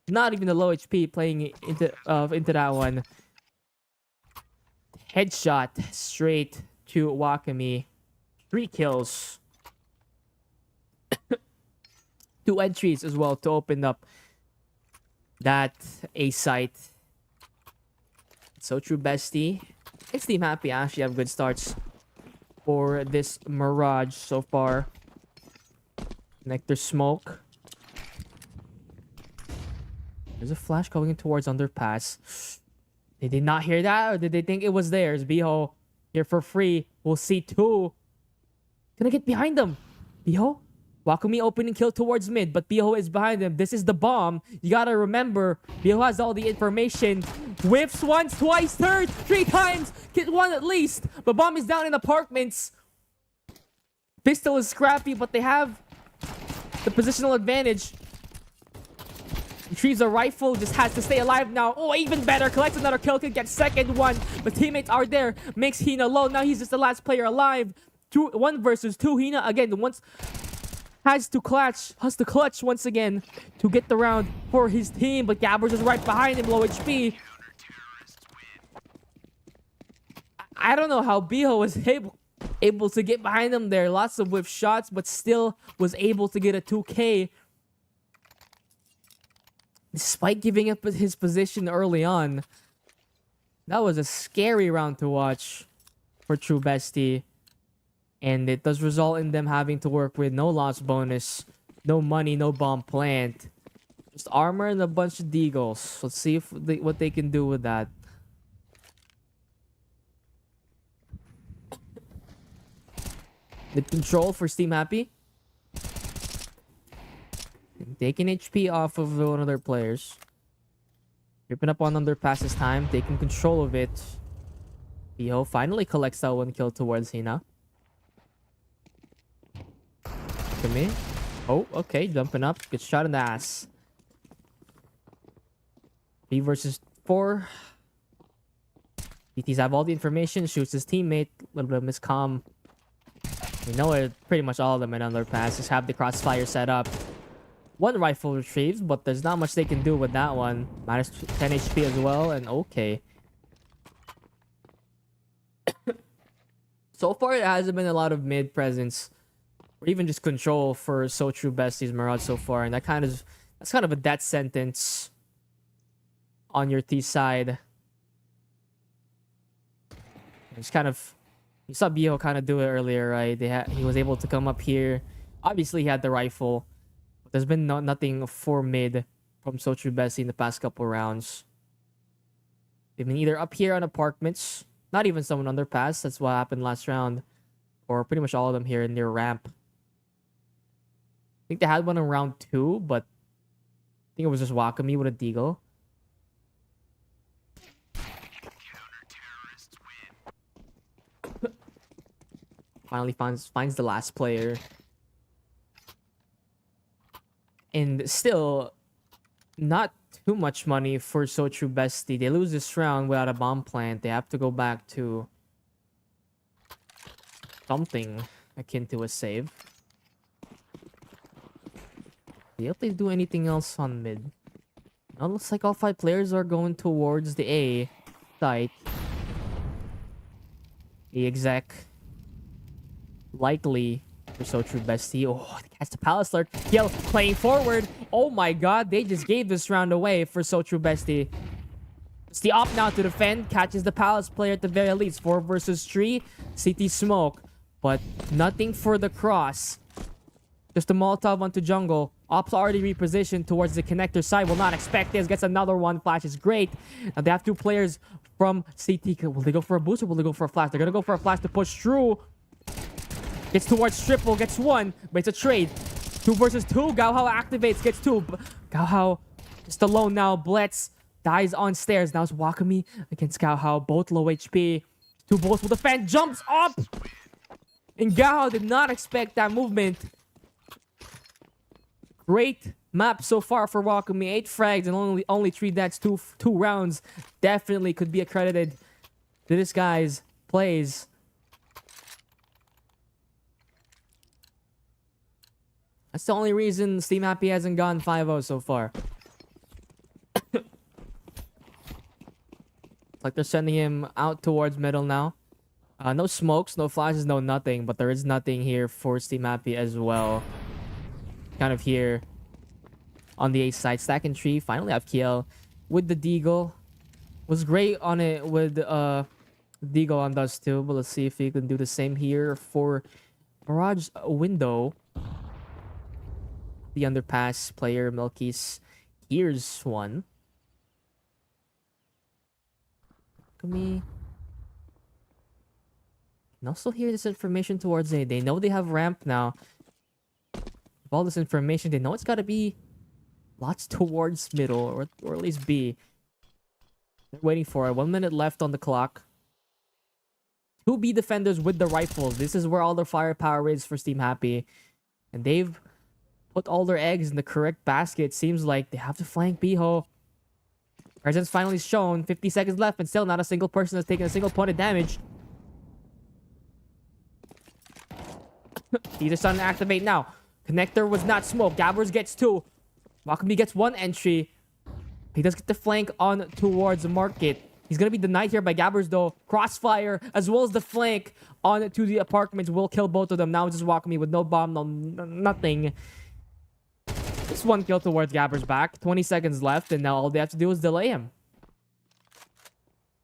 Not even the low HP playing into that one. Headshot straight to Wakami. 3 kills. 2 entries as well to open up that A site. SoTru Bestie and STEAMHAPPI actually have good starts for this Mirage so far. Nectar smoke. There's a flash going towards underpass. They did not hear that, or did they think it was theirs? Biho here for free. We'll see 2. Gonna get behind them. Biho? Wakumi opening kill towards mid, but Biho is behind him. This is the bomb. You gotta remember, Biho has all the information. Whiffs once, twice, third, 3 times. Get 1 at least. But bomb is down in apartments. Pistol is scrappy, but they have the positional advantage. Retrieves a rifle, just has to stay alive now. Oh, even better. Collects another kill, can get second one. But teammates are there. Makes Hina low. Now he's just the last player alive. 1 versus 2. Hina again has to clutch once again to get the round for his team. But Gabbers is right behind him, low HP. I don't know how Biho was able to get behind him there. Lots of whiff shots, but still was able to get a 2K. Despite giving up his position early on. That was a scary round to watch for True Bestie. And it does result in them having to work with no loss bonus, no money, no bomb plant. Just armor and a bunch of deagles. Let's see what they can do with that. The control for STEAMHAPPI. Taking HP off of one of their players. Ripping up on underpass this time. Taking control of it. Biho finally collects that 1 kill towards Hina. Come in. Oh, okay. Jumping up. Good shot in the ass. 3 versus 4. BTs have all the information. Shoots his teammate. A little bit of miscomm. We know it. Pretty much all of them in underpass. Just have the crossfire set up. One rifle retrieved, but there's not much they can do with that one. Minus 10 HP as well, and okay. So far, it hasn't been a lot of mid presence, or even just control for So True Bestie's Mirage so far, and that's kind of a death sentence on your T side. It's kind of, you saw Biho kind of do it earlier, right? He was able to come up here. Obviously, he had the rifle. But there's been nothing for mid from So True Bestie in the past couple rounds. They've been either up here on apartments, not even someone underpass. That's what happened last round, or pretty much all of them here near ramp. I think they had one in round 2, but I think it was just Wakami with a deagle. Finally finds the last player. And still, not too much money for So True Bestie. They lose this round without a bomb plant. They have to go back to something akin to a save. See if they do anything else on mid. Now it looks like all 5 players are going towards the A site. The exec. Likely for So True Bestie. Oh, that's the Palace alert. Kill playing forward. Oh my god, they just gave this round away for So True Bestie. It's the op now to defend. Catches the Palace player at the very least. 4 versus 3. CT smoke. But nothing for the cross. Just a Molotov onto jungle. Ops already repositioned towards the connector side. Will not expect this. Gets another one. Flash is great. Now they have 2 players from CT. Will they go for a boost or will they go for a flash? They're going to go for a flash to push through. Gets towards triple, gets 1, but it's a trade. 2 versus 2. Gauhao activates, gets 2. Gauhao just alone now. Blitz dies on stairs. Now it's Wakami against Gauhao. Both low HP. 2 bullets will defend. Jumps up! And Gauhao did not expect that movement. Great map so far for Wakami. 8 frags and only 3 deaths. 2 rounds. Definitely could be accredited to this guy's plays. That's the only reason STEAMHAPPI hasn't gone 5-0 so far. Like they're sending him out towards middle now. No smokes, no flashes, no nothing. But there is nothing here for STEAMHAPPI as well. Kind of here on the A side. Stack and tree. Finally have Kiel with the deagle. Was great on it with deagle on Dust too. But let's see if he can do the same here for Mirage window. The underpass player Milky's here's one. Can also hear this information towards A. They know they have ramp now. With all this information, they know it's gotta be lots towards middle or at least B. They're waiting for it. 1 minute left on the clock. 2 B defenders with the rifles. This is where all the firepower is for STEAMHAPPI. And they've put all their eggs in the correct basket. Seems like they have to flank Biho. Presence finally shown. 50 seconds left, and still not a single person has taken a single point of damage. These are starting to activate now. Connector was not smoked. Gabbers gets 2. Wakami gets 1 entry. He does get the flank on towards the market. He's going to be denied here by Gabbers though. Crossfire as well as the flank on to the apartments will kill both of them. Now it's just Wakami with no bomb, nothing. Just 1 kill towards Gabbers back. 20 seconds left, and now all they have to do is delay him.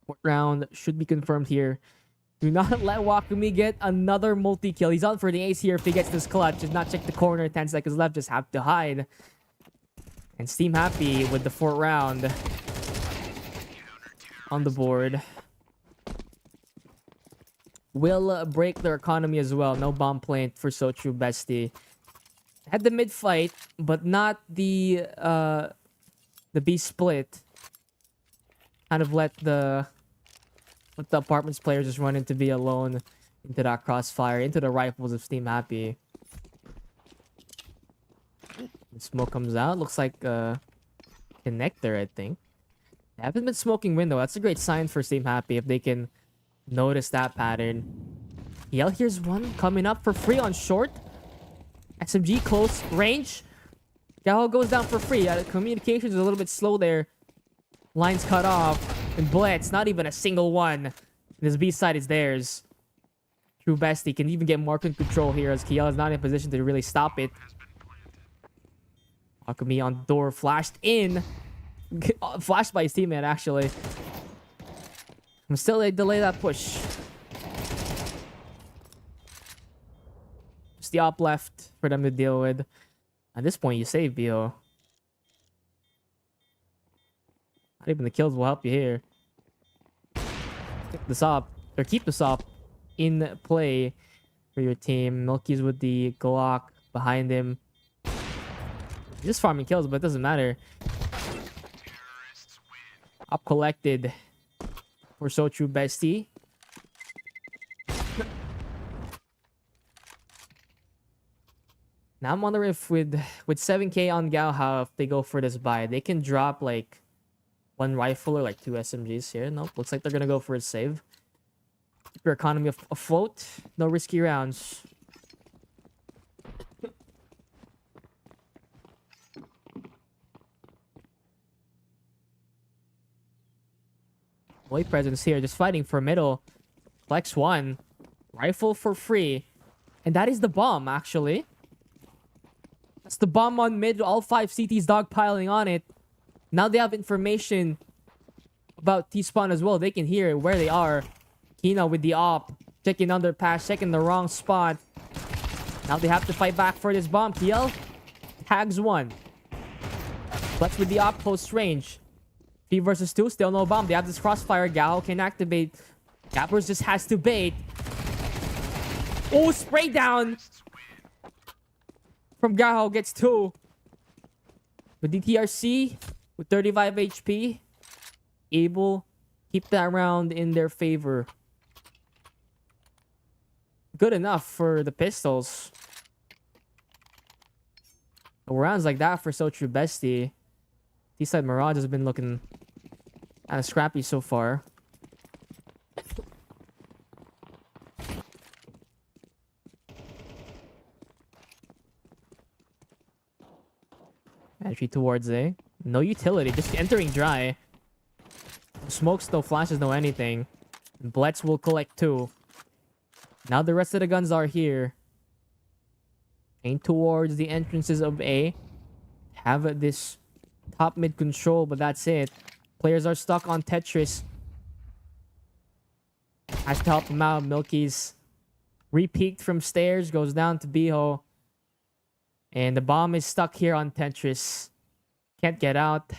4th round should be confirmed here. Do not let Wakami get another multi-kill. He's on for the ace here if he gets this clutch. Just not check the corner. 10 seconds left. Just have to hide. And STEAMHAPPI with the 4th round on the board. Will break their economy as well. No bomb plant for So True Bestie. Had the mid fight, but not the B split. Kind of let the apartments players just run into B alone into that crossfire, into the rifles of STEAMHAPPI. The smoke comes out. Looks like a connector, I think. They haven't been smoking window. That's a great sign for STEAMHAPPI if they can notice that pattern. Yell, here's one coming up for free on short. SMG close range. Gao goes down for free. Communications is a little bit slow there. Lines cut off. And Blitz, not even a single one. This B side is theirs. True Bestie can even get more control here as Kiel is not in a position to really stop it. Alchemy on door, flashed in. Flashed by his teammate, actually. And still, they delay that push. Just the op left for them to deal with. At this point, you save BO. Not even the kills will help you here. Keep this op, or keep this op in play for your team. Milky's with the Glock behind him. He's just farming kills, but it doesn't matter. Op collected for So True Bestie. Now I'm wondering if with 7k on Gao, how if they go for this buy, they can drop like one rifle or like 2 SMGs here. Nope, looks like they're gonna go for a save. Keep your economy afloat. No risky rounds. Boy presence here, just fighting for middle. Flex 1. Rifle for free. And that is the bomb, actually. That's the bomb on mid. All 5 CTs dogpiling on it. Now they have information about T-spawn as well. They can hear where they are. Kina with the op. Checking underpass. Checking the wrong spot. Now they have to fight back for this bomb. TL tags 1. Flex with the op close range. 3 versus 2. Still no bomb. They have this crossfire. Gao can activate. Gappers just has to bait. Oh, spray down from Gao. Gets 2. With DTRC. With 35 HP. Able keep that round in their favor. Good enough for the pistols. But rounds like that for So True Bestie. T-side Mirage has been looking kind of scrappy so far. Entry towards A. No utility, just entering dry. No smokes, no flashes, no anything. Blitz will collect 2. Now the rest of the guns are here. Aim towards the entrances of A. Have this top mid control, but that's it. Players are stuck on Tetris. Has to help him out. Milky's re-peeked from stairs, goes down to B-hole. And the bomb is stuck here on Tetris. Can't get out.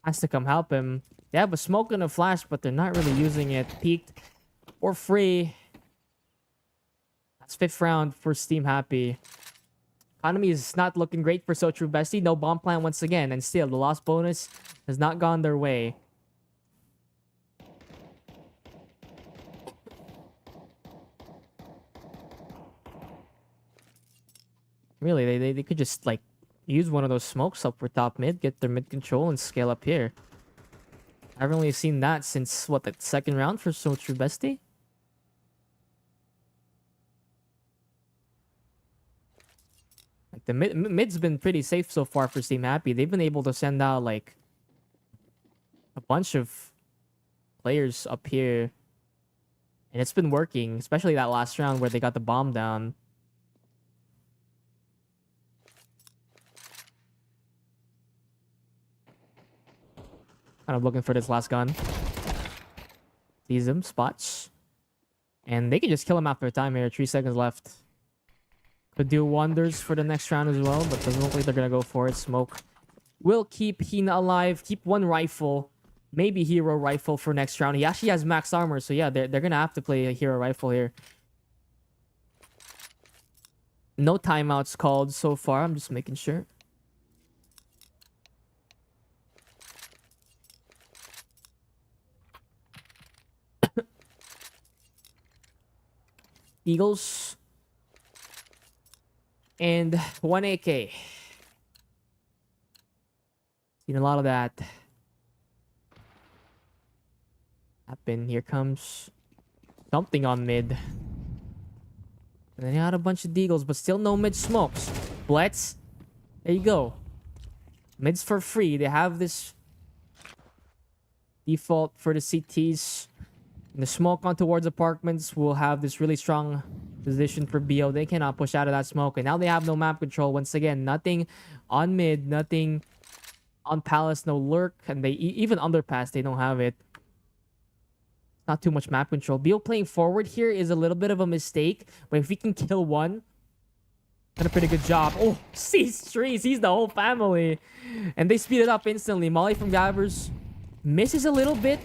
Has to come help him. They have a smoke and a flash, but they're not really using it. Peeked or free. That's 5th round for STEAMHAPPI. Economy is not looking great for So True Bestie. No bomb plant once again. And still, the loss bonus has not gone their way. Really, they could just, like, use one of those smokes up for top mid, get their mid control, and scale up here. I haven't really seen that since, what, the 2nd round for So True Bestie? Like, the mid's been pretty safe so far for STEAMHAPPI. They've been able to send out, like, a bunch of players up here. And it's been working, especially that last round where they got the bomb down. Kind of looking for this last gun. Sees him, spots. And they can just kill him after a time here. 3 seconds left. Could do wonders for the next round as well, but doesn't look like they're gonna go for it. Smoke will keep Hina alive. Keep 1 rifle. Maybe hero rifle for next round. He actually has max armor, so yeah, they're gonna have to play a hero rifle here. No timeouts called so far. I'm just making sure. Eagles. And 1 AK. Seen a lot of that happen. Here comes something on mid. And then he had a bunch of deagles, but still no mid smokes. Blitz There you go. Mids for free. They have this default for the CTs. And the smoke on towards apartments will have this really strong position for BO. They cannot push out of that smoke. And now they have no map control. Once again, nothing on mid, nothing on Palace, no lurk. And they even underpass, they don't have it. Not too much map control. BO playing forward here is a little bit of a mistake. But if we can kill one, done a pretty good job. Oh, sees trees. He's the whole family. And they speed it up instantly. Molly from Gabbers misses a little bit.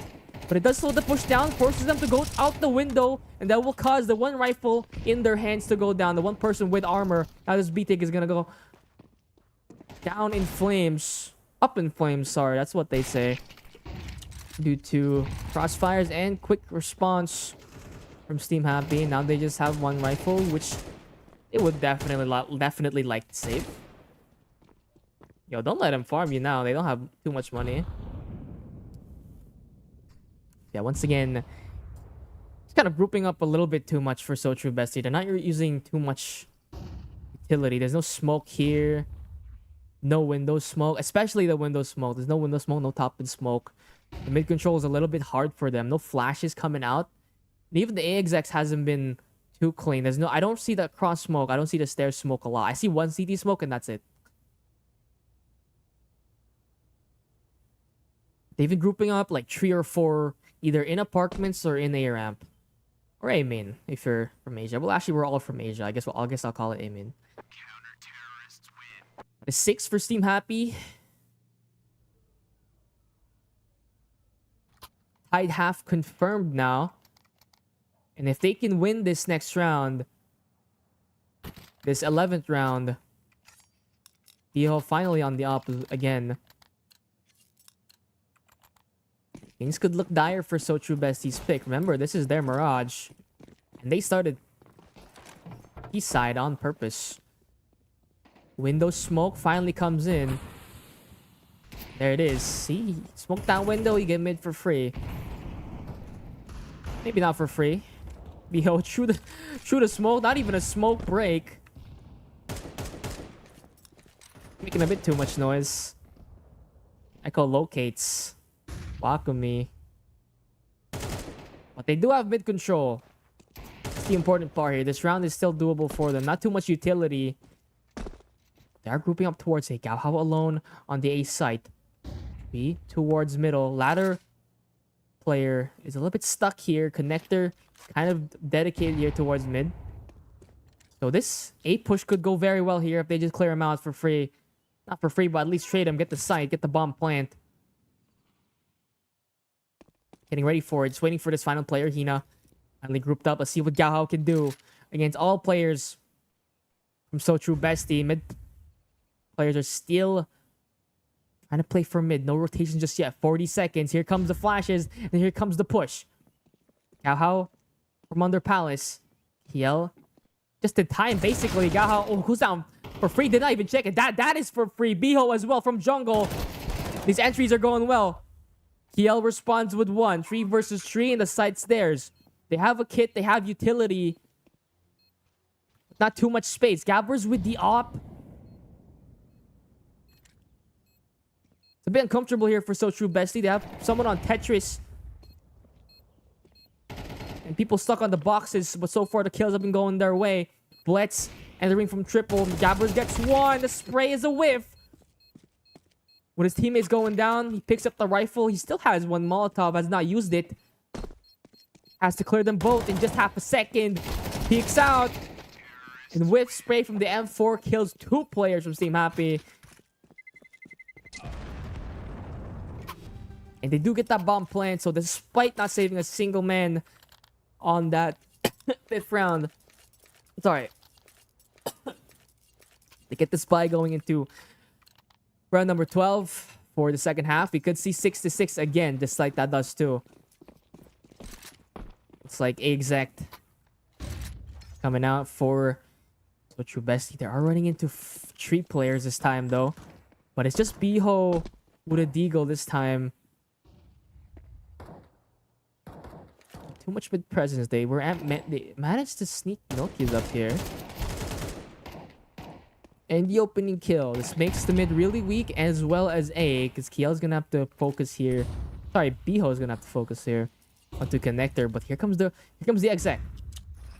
But it does slow the push down, forces them to go out the window, and that will cause the one rifle in their hands to go down. The one person with armor. Now this B-Take is gonna go down in flames. Up in flames, sorry. That's what they say. Due to crossfires and quick response from STEAMHAPPI. Now they just have one rifle, which they would definitely like to save. Yo, don't let them farm you now. They don't have too much money. Yeah, once again, it's kind of grouping up a little bit too much for So True Bestie. They're not using too much utility. There's no smoke here. No window smoke. Especially the window smoke. There's no window smoke, no top and smoke. The mid control is a little bit hard for them. No flashes coming out. And even the AXX hasn't been too clean. There's no... I don't see that cross smoke. I don't see the stairs smoke a lot. I see one CT smoke and that's it. They've been grouping up like 3 or 4... either in apartments or in A ramp. Or A main, if you're from Asia. Well, actually, we're all from Asia. I guess I'll call it A main. The 6 for STEAMHAPPI. Tied half confirmed now. And if they can win this next round, this 11th round, Biho finally on the up again. Things could look dire for So True Bestie's pick. Remember, this is their Mirage. And they started east side on purpose. Window smoke finally comes in. There it is. See? Smoke that window, you get mid for free. Maybe not for free. Yo, through the smoke. Not even a smoke break. Making a bit too much noise. Echo locates. Wakumi. But they do have mid control. That's the important part here. This round is still doable for them. Not too much utility. They are grouping up towards A. Gaohao alone on the A site. B towards middle. Ladder player is a little bit stuck here. Connector kind of dedicated here towards mid. So this A push could go very well here if they just clear him out for free. Not for free, but at least trade him. Get the site. Get the bomb plant. Getting ready for it. Just waiting for this final player, Hina. Finally grouped up. Let's see what Gaohao can do against all players from So True Bestie. Mid players are still trying to play for mid. No rotation just yet. 40 seconds. Here comes the flashes. And here comes the push. Gaohao from under Palace. Kiel. Just in time, basically. Gaohao. Oh, who's down for free? Did not even check it. That is for free. Biho as well from jungle. These entries are going well. Kiel responds with 1. 3 versus 3 and the site's theirs. They have a kit. They have utility. Not too much space. Gabbers with the op. It's a bit uncomfortable here for So True Bestie. They have someone on Tetris. And people stuck on the boxes. But so far the kills have been going their way. Blitz entering from triple. Gabbers gets 1. The spray is a whiff. With his teammates going down, he picks up the rifle. He still has 1 Molotov, has not used it. Has to clear them both in just half a second. Peeks out. And whiff spray from the M4 kills 2 players from STEAMHAPPI. And they do get that bomb plant. So despite not saving a single man on that 5th round, it's alright. They get the spy going into round number 12 for the second half. We could see 6-6 again, just like that does too. It's like exact coming out for So True Bestie. They are running into 3 players this time though. But it's just Biho with a deagle this time. Too much mid presence. They managed to sneak Nokias up here. And the opening kill. This makes the mid really weak as well as A, because Kiel's gonna have to focus here. Sorry, Biho's gonna have to focus here onto connector. But here comes the exec.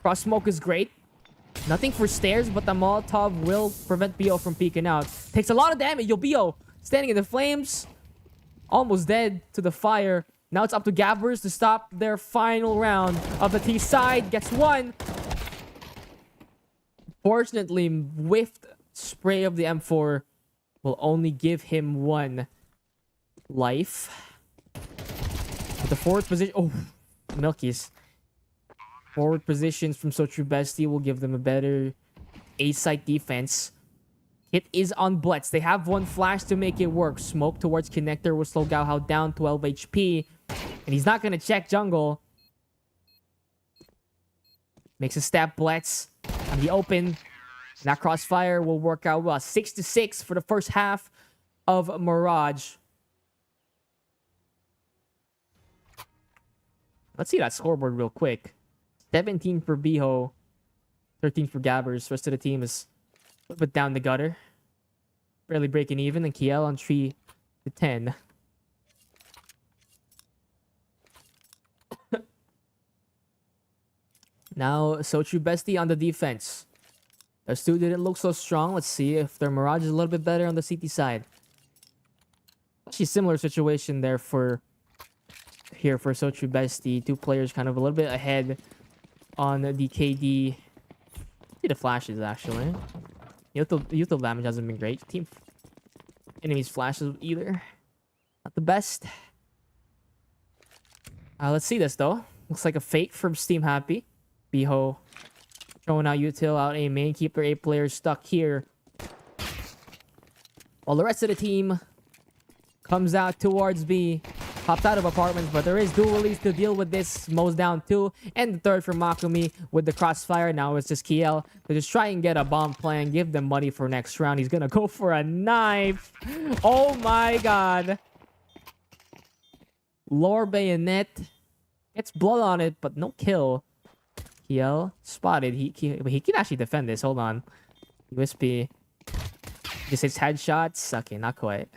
Cross smoke is great. Nothing for stairs, but the Molotov will prevent Biho from peeking out. Takes a lot of damage. Yo, Biho standing in the flames. Almost dead to the fire. Now it's up to Gabbers to stop their final round of the T side. Gets one. Fortunately, whiffed spray of the M4 will only give him one life. But the forward position... Oh, Milky's. Forward positions from Sotrue Bestie will give them a better A-site defense. It is on Blitz. They have one flash to make it work. Smoke towards connector will slow Gaohao down 12 HP. And he's not going to check jungle. Makes a stab Blitz on the open. That crossfire will work out well. 6-6 for the first half of Mirage. Let's see that scoreboard real quick. 17 for Biho. 13 for Gabbers. Rest of the team is a little bit down the gutter. Barely breaking even. And Kiel on 3-10. Now, Sotrue Bestie on the defense. Their two didn't look so strong. Let's see if their Mirage is a little bit better on the CT side. Actually, similar situation there for Sotrue Bestie. Two players kind of a little bit ahead on the KD. See the flashes, actually. Util damage hasn't been great. Team enemies flashes either. Not the best. Let's see this, though. Looks like a fake from STEAMHAPPI. Biho throwing out Util, out A main. Keep their A players stuck here. While the rest of the team comes out towards B. Pops out of apartments, but there is dualies to deal with this. Mo's down 2. And the third for Makumi with the crossfire. Now it's just Kiel to just try and get a bomb plan. Give them money for next round. He's gonna go for a knife. Oh my god. Lower bayonet. Gets blood on it, but no kill. Kiel spotted. He can actually defend this. Hold on. USP. Just hits headshots. Okay, not quite.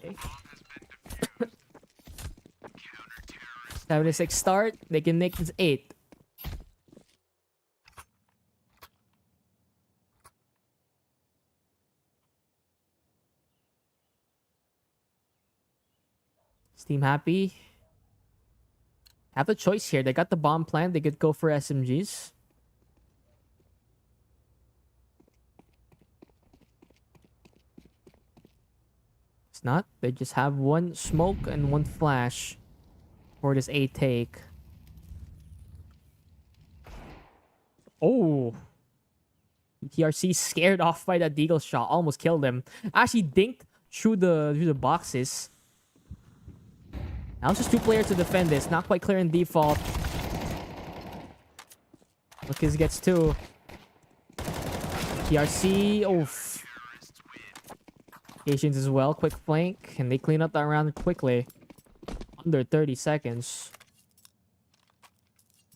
Okay. 7-6 start. They can make this 8. STEAMHAPPI have a choice here. They got the bomb plan. They could go for SMGs. It's not. They just have one smoke and one flash for this A take. Oh. TRC scared off by that Deagle shot. Almost killed him. Actually dinked through the boxes. Now it's just 2 players to defend this. Not quite clear in default. Lucas gets 2. TRC. Oof. Patience as well. Quick flank. And they clean up that round quickly. Under 30 seconds.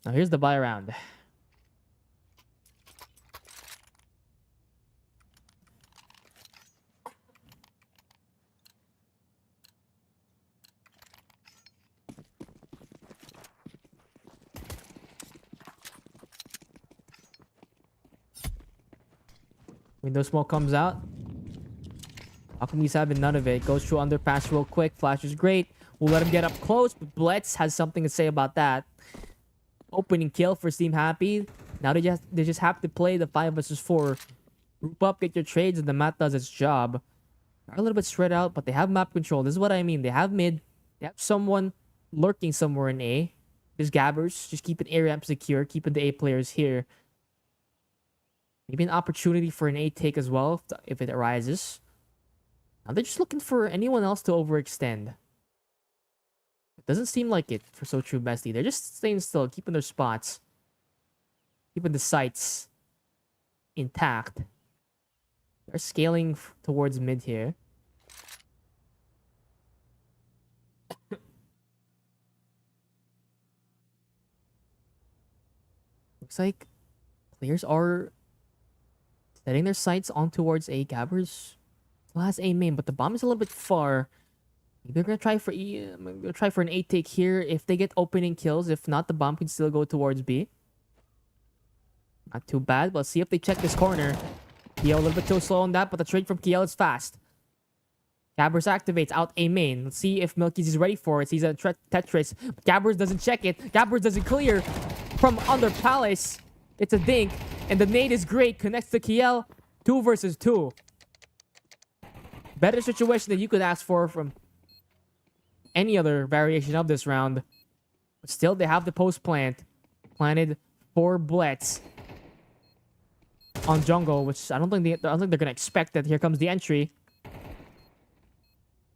Now here's the buy round. Window smoke comes out. Akumi's having none of it. Goes through underpass real quick. Flash is great. We'll let him get up close, but Blitz has something to say about that. Opening kill for STEAMHAPPI. Now they just have to play the 5 vs 4. Group up, get your trades, and the map does its job. They're a little bit spread out, but they have map control. This is what I mean. They have mid. They have someone lurking somewhere in A. There's Gabbers. Just keeping A ramp secure. Keeping the A players here. Maybe an opportunity for an A take as well if it arises. Now they're just looking for anyone else to overextend. It doesn't seem like it for Sotrue Bestie. They're just staying still, keeping their spots. Keeping the sights intact. They're scaling towards mid here. Looks like players are setting their sights on towards A. Gabbers still has A main, but the bomb is a little bit far. Maybe they're gonna try for E. I'm gonna try for an A take here. If they get opening kills, if not, the bomb can still go towards B. Not too bad. But let's see if they check this corner. Kiel a little bit too slow on that, but the trade from Kiel is fast. Gabbers activates out A main. Let's see if Milky's is ready for it. He's a Tetris. Gabbers doesn't check it. Gabbers doesn't clear from under Palace. It's a dink. And the nade is great. Connects to Kiel. 2 versus 2. Better situation than you could ask for from any other variation of this round. But still, they have the post plant. Planted for Blitz on jungle, which I don't think they're gonna expect that. Here comes the entry.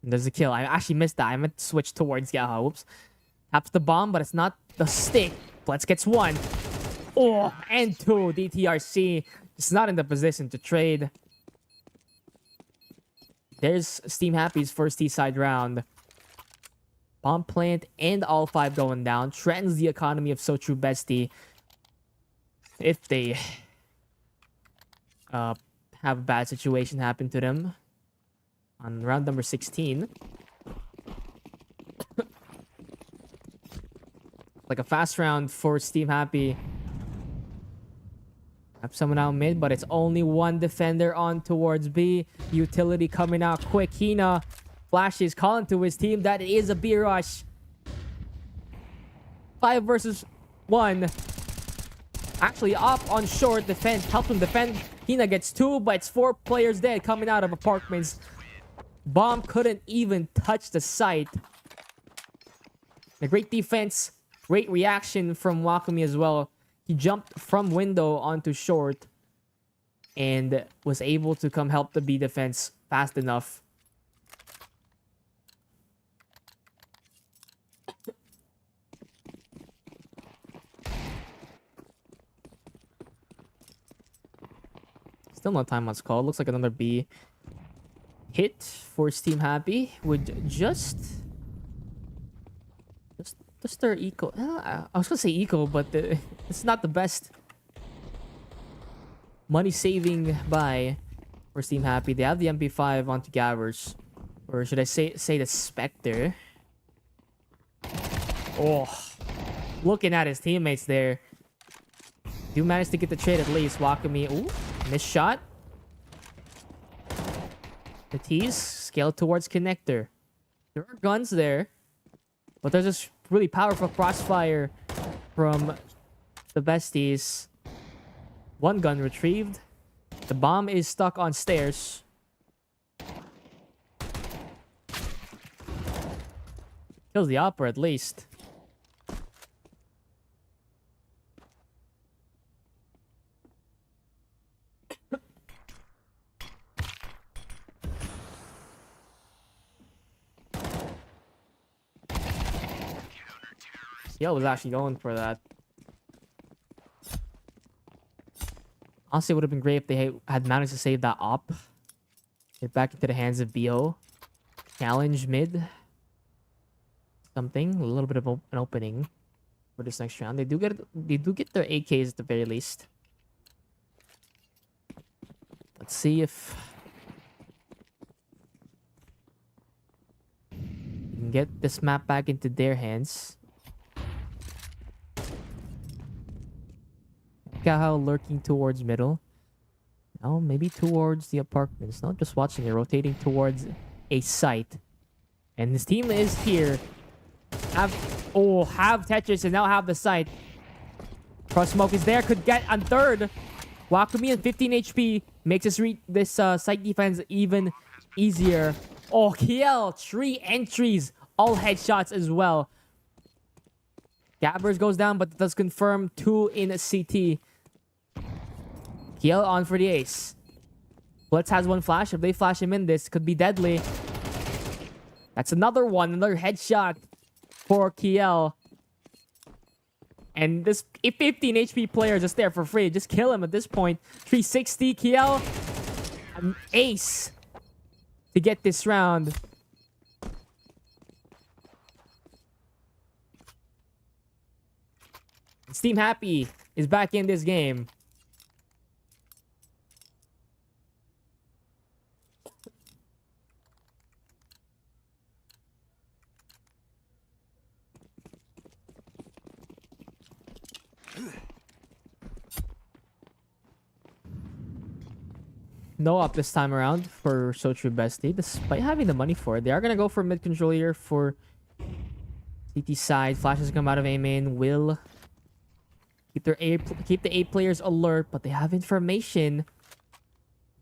And there's a kill. I actually missed that. I meant to switch towards Yaha. Whoops. Taps the bomb, but it's not the stick. Blitz gets 1. Oh, and 2. DTRC is not in the position to trade. There's STEAMHAPPI's first T-side round. Bomb plant and all 5 going down. Threatens the economy of So True Bestie. If they have a bad situation happen to them on round number 16. Like a fast round for STEAMHAPPI. Have someone out mid, but it's only 1 defender on towards B. Utility coming out quick. Hina flashes, calling to his team that it is a B rush. 5 versus 1. Actually, up on short defense. Helps him defend. Hina gets 2, but it's 4 players dead coming out of apartments. Bomb couldn't even touch the site. A great defense. Great reaction from Wakami as well. He jumped from window onto short and was able to come help the B defense fast enough. Still no timeouts called. Looks like another B hit for STEAMHAPPI with just their eco. I was gonna say eco, but it's not the best money saving buy for STEAMHAPPI. They have the MP5 onto Gabbers, or should I say the Spectre? Oh, looking at his teammates there. Do manage to get the trade at least. Wakami, ooh, missed shot. The tease scaled towards connector. There are guns there, but there's this really powerful crossfire from the besties. 1 gun retrieved. The bomb is stuck on stairs. Kills the opera at least. Yo was actually going for that. Honestly, it would have been great if they had managed to save that op. Get back into the hands of BO. Challenge mid. Something. A little bit of an opening for this next round. They do get their AKs at the very least. Let's see if we can get this map back into their hands. Kahao lurking towards middle. Oh, maybe towards the apartments. No, just watching it, rotating towards a site. And his team is here. Have Tetris and now have the site. Cross smoke is there. Could get on third. Wakami at 15 HP makes this site defense even easier. Oh, Kiel, 3 entries. All headshots as well. Gabbers goes down, but does confirm 2 in CT. Kiel on for the ace. Blitz has 1 flash. If they flash him in, this could be deadly. That's another one. Another headshot for Kiel. And this 15 HP player is just there for free. Just kill him at this point. 360 Kiel. An ace to get this round. STEAMHAPPI is back in this game. No up this time around for So True Bestie, despite having the money for it. They are gonna go for mid control here for CT side. Flashes come out of A main. Will keep the A players alert, but they have information.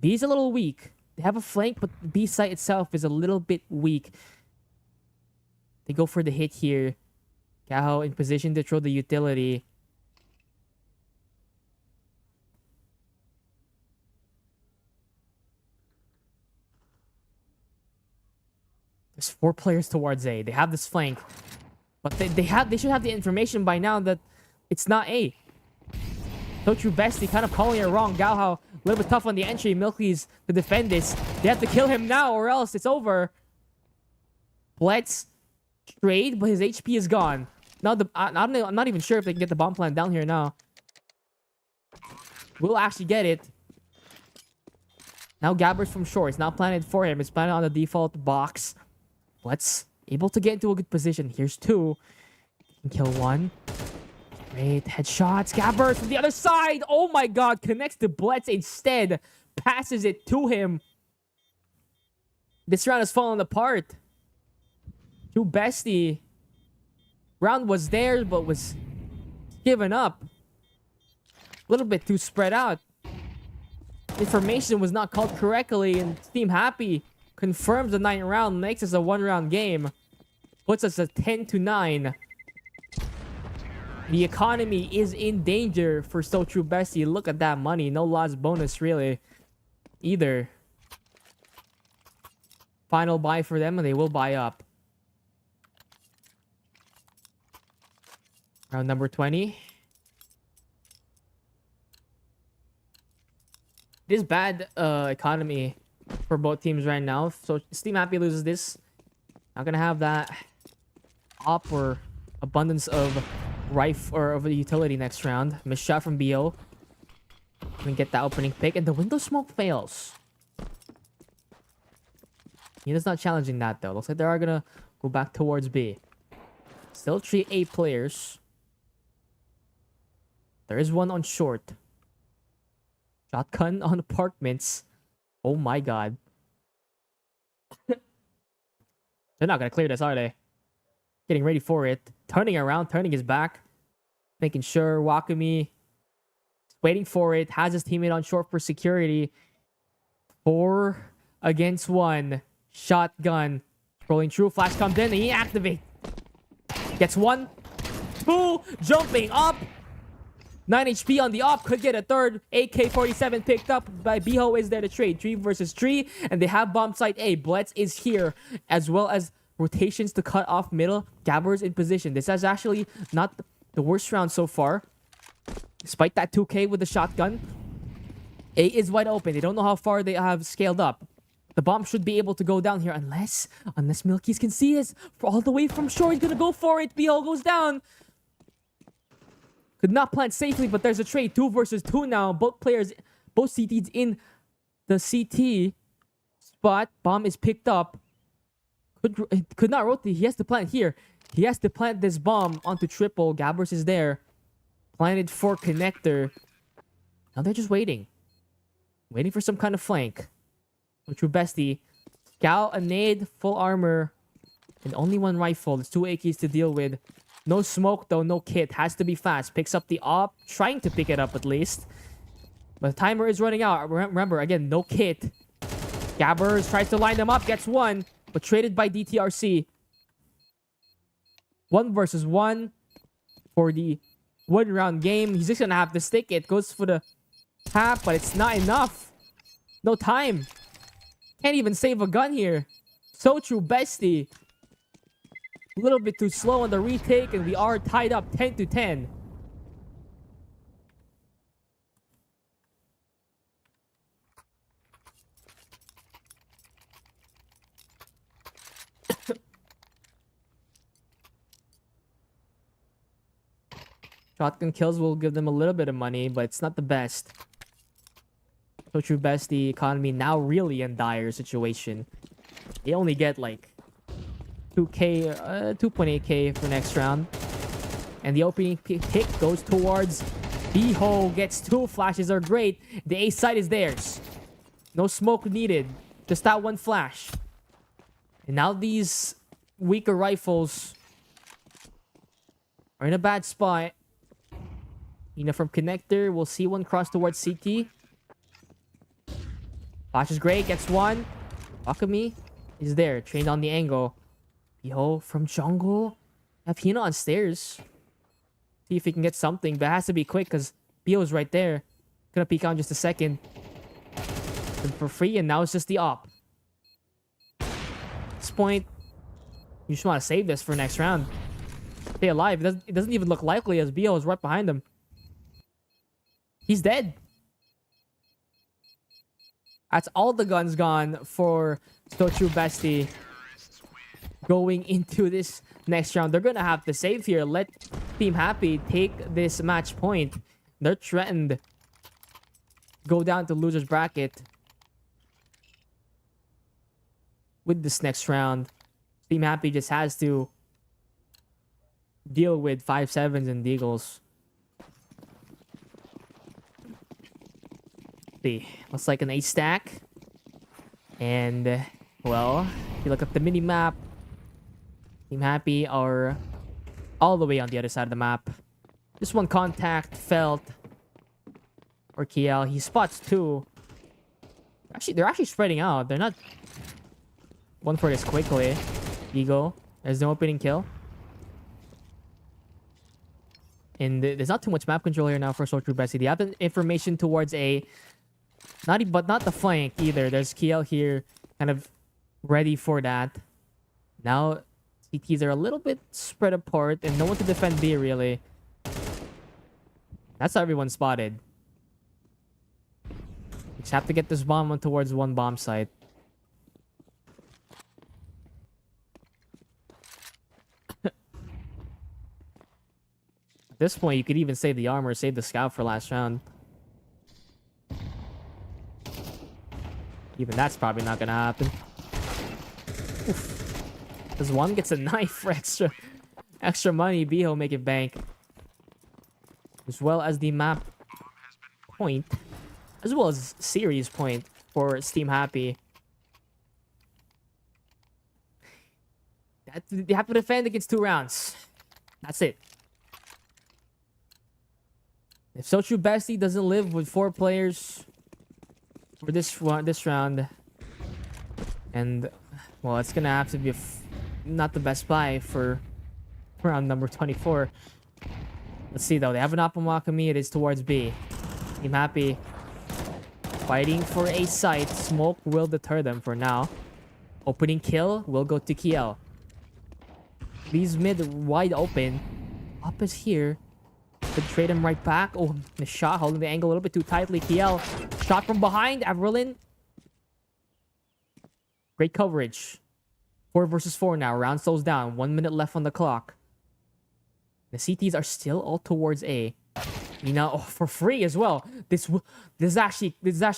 B is a little weak. They have a flank, but B site itself is a little bit weak. They go for the hit here. Gaho in position to throw the utility. There's 4 players towards A. They have this flank. But they should have the information by now that it's not A. So True Bestie kind of calling it wrong. Gaohao a little bit tough on the entry. Milky's to defend this. They have to kill him now or else it's over. Let's trade, but his HP is gone. Now I'm not even sure if they can get the bomb plant down here now. We'll actually get it. Now Gabbers from shore. It's not planted for him. It's planted on the default box. Let's able to get into a good position. Here's 2. Can kill 1. Great headshots. Gabbers from the other side. Oh my god. Connects to Blitz instead. Passes it to him. This round has fallen apart. True Bestie. Round was there, but was given up. A little bit too spread out. Information was not called correctly, and STEAMHAPPI confirms the 9th round, makes us a 1-round game. Puts us at 10-9. The economy is in danger for So True Bestie. Look at that money. No loss bonus, really. Either. Final buy for them, and they will buy up. Round number 20. It is bad economy for both teams right now. So STEAMHAPPI loses this. Not gonna have that op or abundance of rife or of a utility next round. Missed shot from BO. Gonna get that opening pick, and the window smoke fails. He's not challenging that though. Looks like they are gonna go back towards B. Still 3 A players. There is one on short. Shotgun on apartments. Oh my god. They're not gonna clear this, are they? Getting ready for it. Turning around, turning his back. Making sure Wakami waiting for it. Has his teammate on short for security. 4 against 1. Shotgun. Rolling through. Flash comes in and he activates. Gets 1. 2. Jumping up. 9 HP on the op. Could get a third. AK-47 picked up by Biho is there to trade. 3 versus 3. And they have bomb site A. Blitz is here. As well as rotations to cut off middle. Gabbers in position. This is actually not the worst round so far. Despite that 2K with the shotgun. A is wide open. They don't know how far they have scaled up. The bomb should be able to go down here unless Milkies can see this. All the way from shore. He's gonna go for it. Biho goes down. Could not plant safely, but there's a trade. 2 versus 2 now. Both CTs in the CT spot. Bomb is picked up. Could not rotate. He has to plant here. He has to plant this bomb onto triple. Gabbers is there. Planted for connector. Now they're just waiting. Waiting for some kind of flank. So True Bestie. Scout, a nade, full armor. And only 1 rifle. There's 2 AKs to deal with. No smoke though, no kit. Has to be fast. Picks up the op. Trying to pick it up at least. But the timer is running out. Remember, again, no kit. Gabbers tries to line them up. Gets 1. But traded by DTRC. 1 versus 1. For the 1-round game. He's just gonna have to stick it. Goes for the half, but it's not enough. No time. Can't even save a gun here. So True Bestie. A little bit too slow on the retake, and we are tied up 10-10. Shotgun kills will give them a little bit of money, but it's not the best. So true best, the economy now really in dire situation. They only get like 2.8k for next round. And the opening pick goes towards Beho. Gets 2 flashes are great. The A side is theirs. No smoke needed. Just that one flash. And now these weaker rifles are in a bad spot. Ina from connector. We'll see one cross towards CT. Flash is great. Gets one. Akami is there. Trained on the angle. Beho from jungle. Have Hina on stairs. See if he can get something. But it has to be quick because Beho's right there. Gonna peek out in just a second. And for free. And now it's just the op. At this point, you just want to save this for next round. Stay alive. It doesn't even look likely as Beho is right behind him. He's dead. That's all the guns gone for So True Bestie. Going into this next round, they're gonna have to save here. Let STEAMHAPPI take this match point. They're threatened. Go down to losers bracket with this next round. STEAMHAPPI just has to deal with 5-7s and Deagles. See, looks like an A stack. And, well, if you look at the mini map, STEAMHAPPI are all the way on the other side of the map. This one contact felt. Or KL, he spots 2. Actually, they're actually spreading out. They're not one for this quickly. Eagle. There's no opening kill. And there's not too much map control here now for So True Bestie. They have the information towards A. But not the flank either. There's KL here kind of ready for that. Now CTs are a little bit spread apart and no one to defend B really. That's how everyone spotted. Just have to get this bomb on towards one bomb site. At this point, you could even save the armor, save the scout for last round. Even that's probably not gonna happen. Oof. This one gets a knife for extra money. Beho make it bank. As well as the map point. As well as series point for STEAMHAPPI. They have to defend against 2 rounds. That's it. If So True Bestie doesn't live with 4 players for this round, and well, it's gonna have to be not the best buy for round number 24. Let's see though. They have an Akami. It is towards B. STEAMHAPPI fighting for a site. Smoke will deter them for now. Opening kill will go to KL. These mid wide open. Up is here. Could trade him right back. Oh, the shot holding the angle a little bit too tightly. KL shot from behind. Avrillin. Great coverage. 4 versus 4 now. Round slows down. 1 minute left on the clock. The CTs are still all towards A. Ina for free as well. This is actually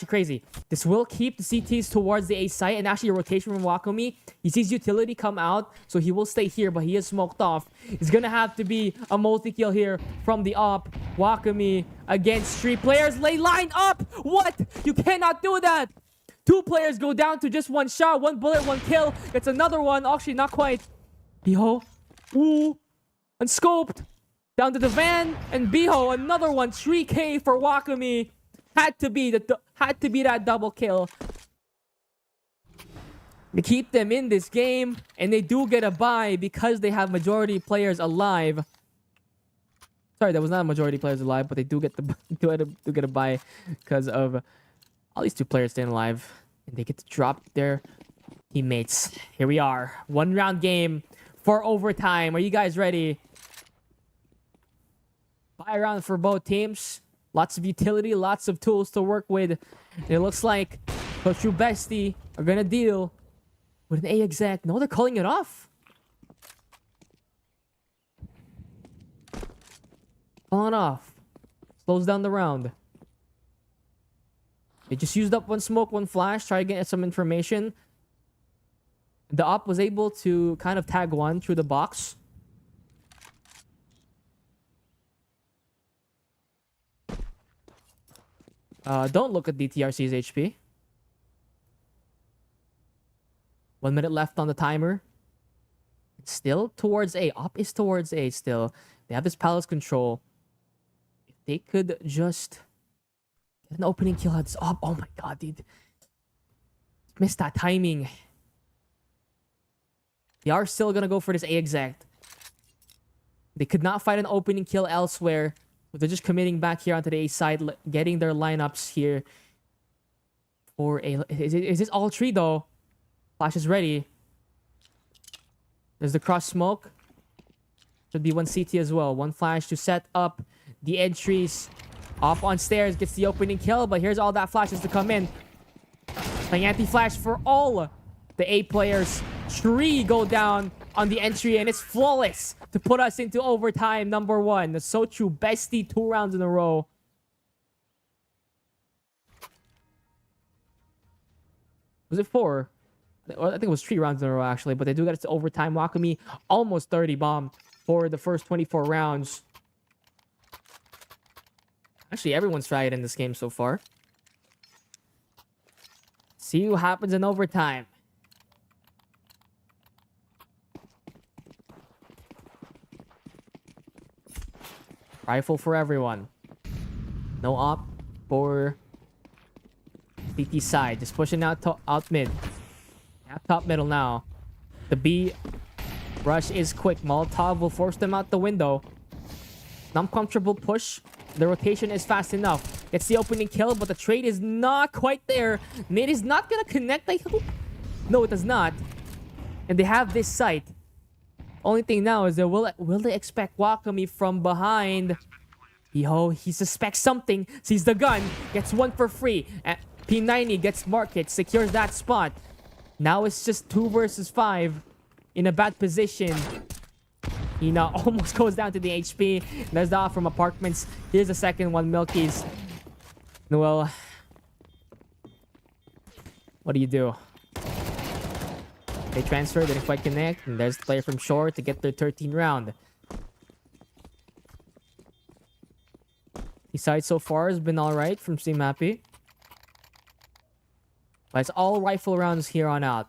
crazy. This will keep the CTs towards the A site and actually a rotation from Wakami. He sees utility come out, so he will stay here, but he is smoked off. It's gonna have to be a multi-kill here from the op. Wakami against 3 players. Lay line up! What? You cannot do that! 2 players go down to just 1 shot, 1 bullet, 1 kill. It's another one. Actually, not quite. Beho. Ooh. Unscoped. Down to the van. And Beho, another one. 3k for Wakami. Had to be that double kill. They keep them in this game. And they do get a bye because they have majority players alive. Sorry, there was not a majority players alive, but they do get a bye because of all these 2 players staying alive. And they get to drop their teammates. Here we are. 1 round game for overtime. Are you guys ready? Bye round for both teams. Lots of utility, lots of tools to work with. And it looks like So True Bestie are gonna deal with an A exec. No, they're calling it off. Falling off. Slows down the round. They just used up one smoke, one flash. Try to get some information. The op was able to kind of tag one through the box. Don't look at DTRC's HP. 1 minute left on the timer. It's still towards A. Op is towards A still. They have this palace control. If they could just get an opening kill at this Op. Oh my god, dude. Missed that timing. They are still gonna go for this A exact. They could not find an opening kill elsewhere. But they're just committing back here onto the A side, getting their lineups here. For A. Is this all three though? Flash is ready. There's the cross smoke. Should be one CT as well. One flash to set up the entries. Off on stairs, gets the opening kill, but here's all that flashes to come in. Playing anti-flash for all the A players. 3 go down on the entry, and it's flawless to put us into overtime number 1. The Sochu Bestie 2 rounds in a row. Was it 4? I think it was 3 rounds in a row, actually. But they do get it to overtime. Wakami almost 30 bomb for the first 24 rounds. Actually, everyone's tried in this game so far. See what happens in overtime. Rifle for everyone. No op for CT side. Just pushing out mid. Top middle now. The B rush is quick. Molotov will force them out the window. Uncomfortable push. The rotation is fast enough. Gets the opening kill, but the trade is not quite there. Nade is not gonna connect, I hope. No, it does not. And they have this site. Only thing now is that will they expect Wakami from behind? Yo, he suspects something. Sees the gun. Gets one for free. P90 gets market. Secures that spot. Now it's just 2 versus 5. In a bad position. Hina almost goes down to the HP. There's the off from apartments. Here's the second one, Milky's. Well, what do you do? They transfer, didn't quite connect, and there's the player from short to get their 13th round. The side so far has been alright from STEAMHAPPI. But it's all rifle rounds here on out.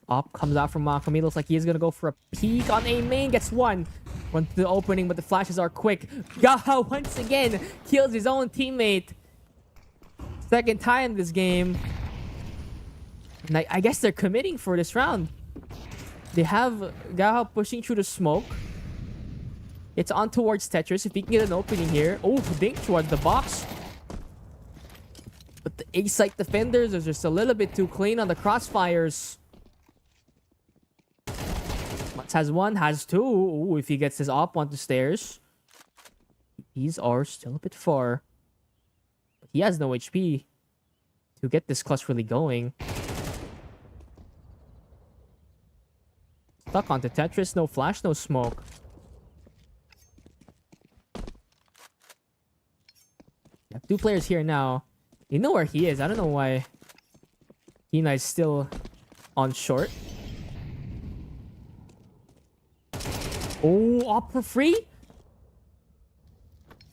Op comes out from Wakami. Looks like he's gonna go for a peek on A main. Gets one. Went to the opening, but the flashes are quick. Gaha once again kills his own teammate. Second time this game. And I guess they're committing for this round. They have Gaha pushing through the smoke. It's on towards Tetris. If he can get an opening here. Oh, dink towards the box. But the A-site defenders are just a little bit too clean on the crossfires. Mats has 1, has 2. Ooh, if he gets his op onto stairs. These are still a bit far. But he has no HP to get this clutch really going. Stuck onto Tetris. No flash, no smoke. We have 2 players here now. You know where he is. I don't know why Hina is still on short. Oh, up for free?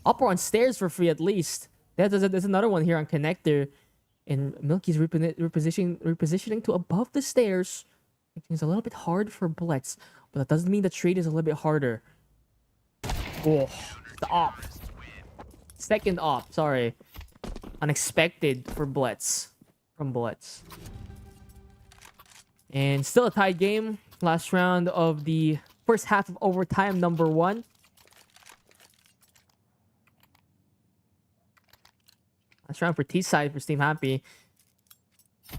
Up or on stairs for free at least. There's another one here on connector. And Milky's repositioning to above the stairs. It's a little bit hard for Blitz. But that doesn't mean the trade is a little bit harder. Oh, the op. Second op, sorry. Unexpected for Blitz. From Blitz. And still a tied game. Last round of the first half of overtime, number 1. Last round for T-side for STEAMHAPPI.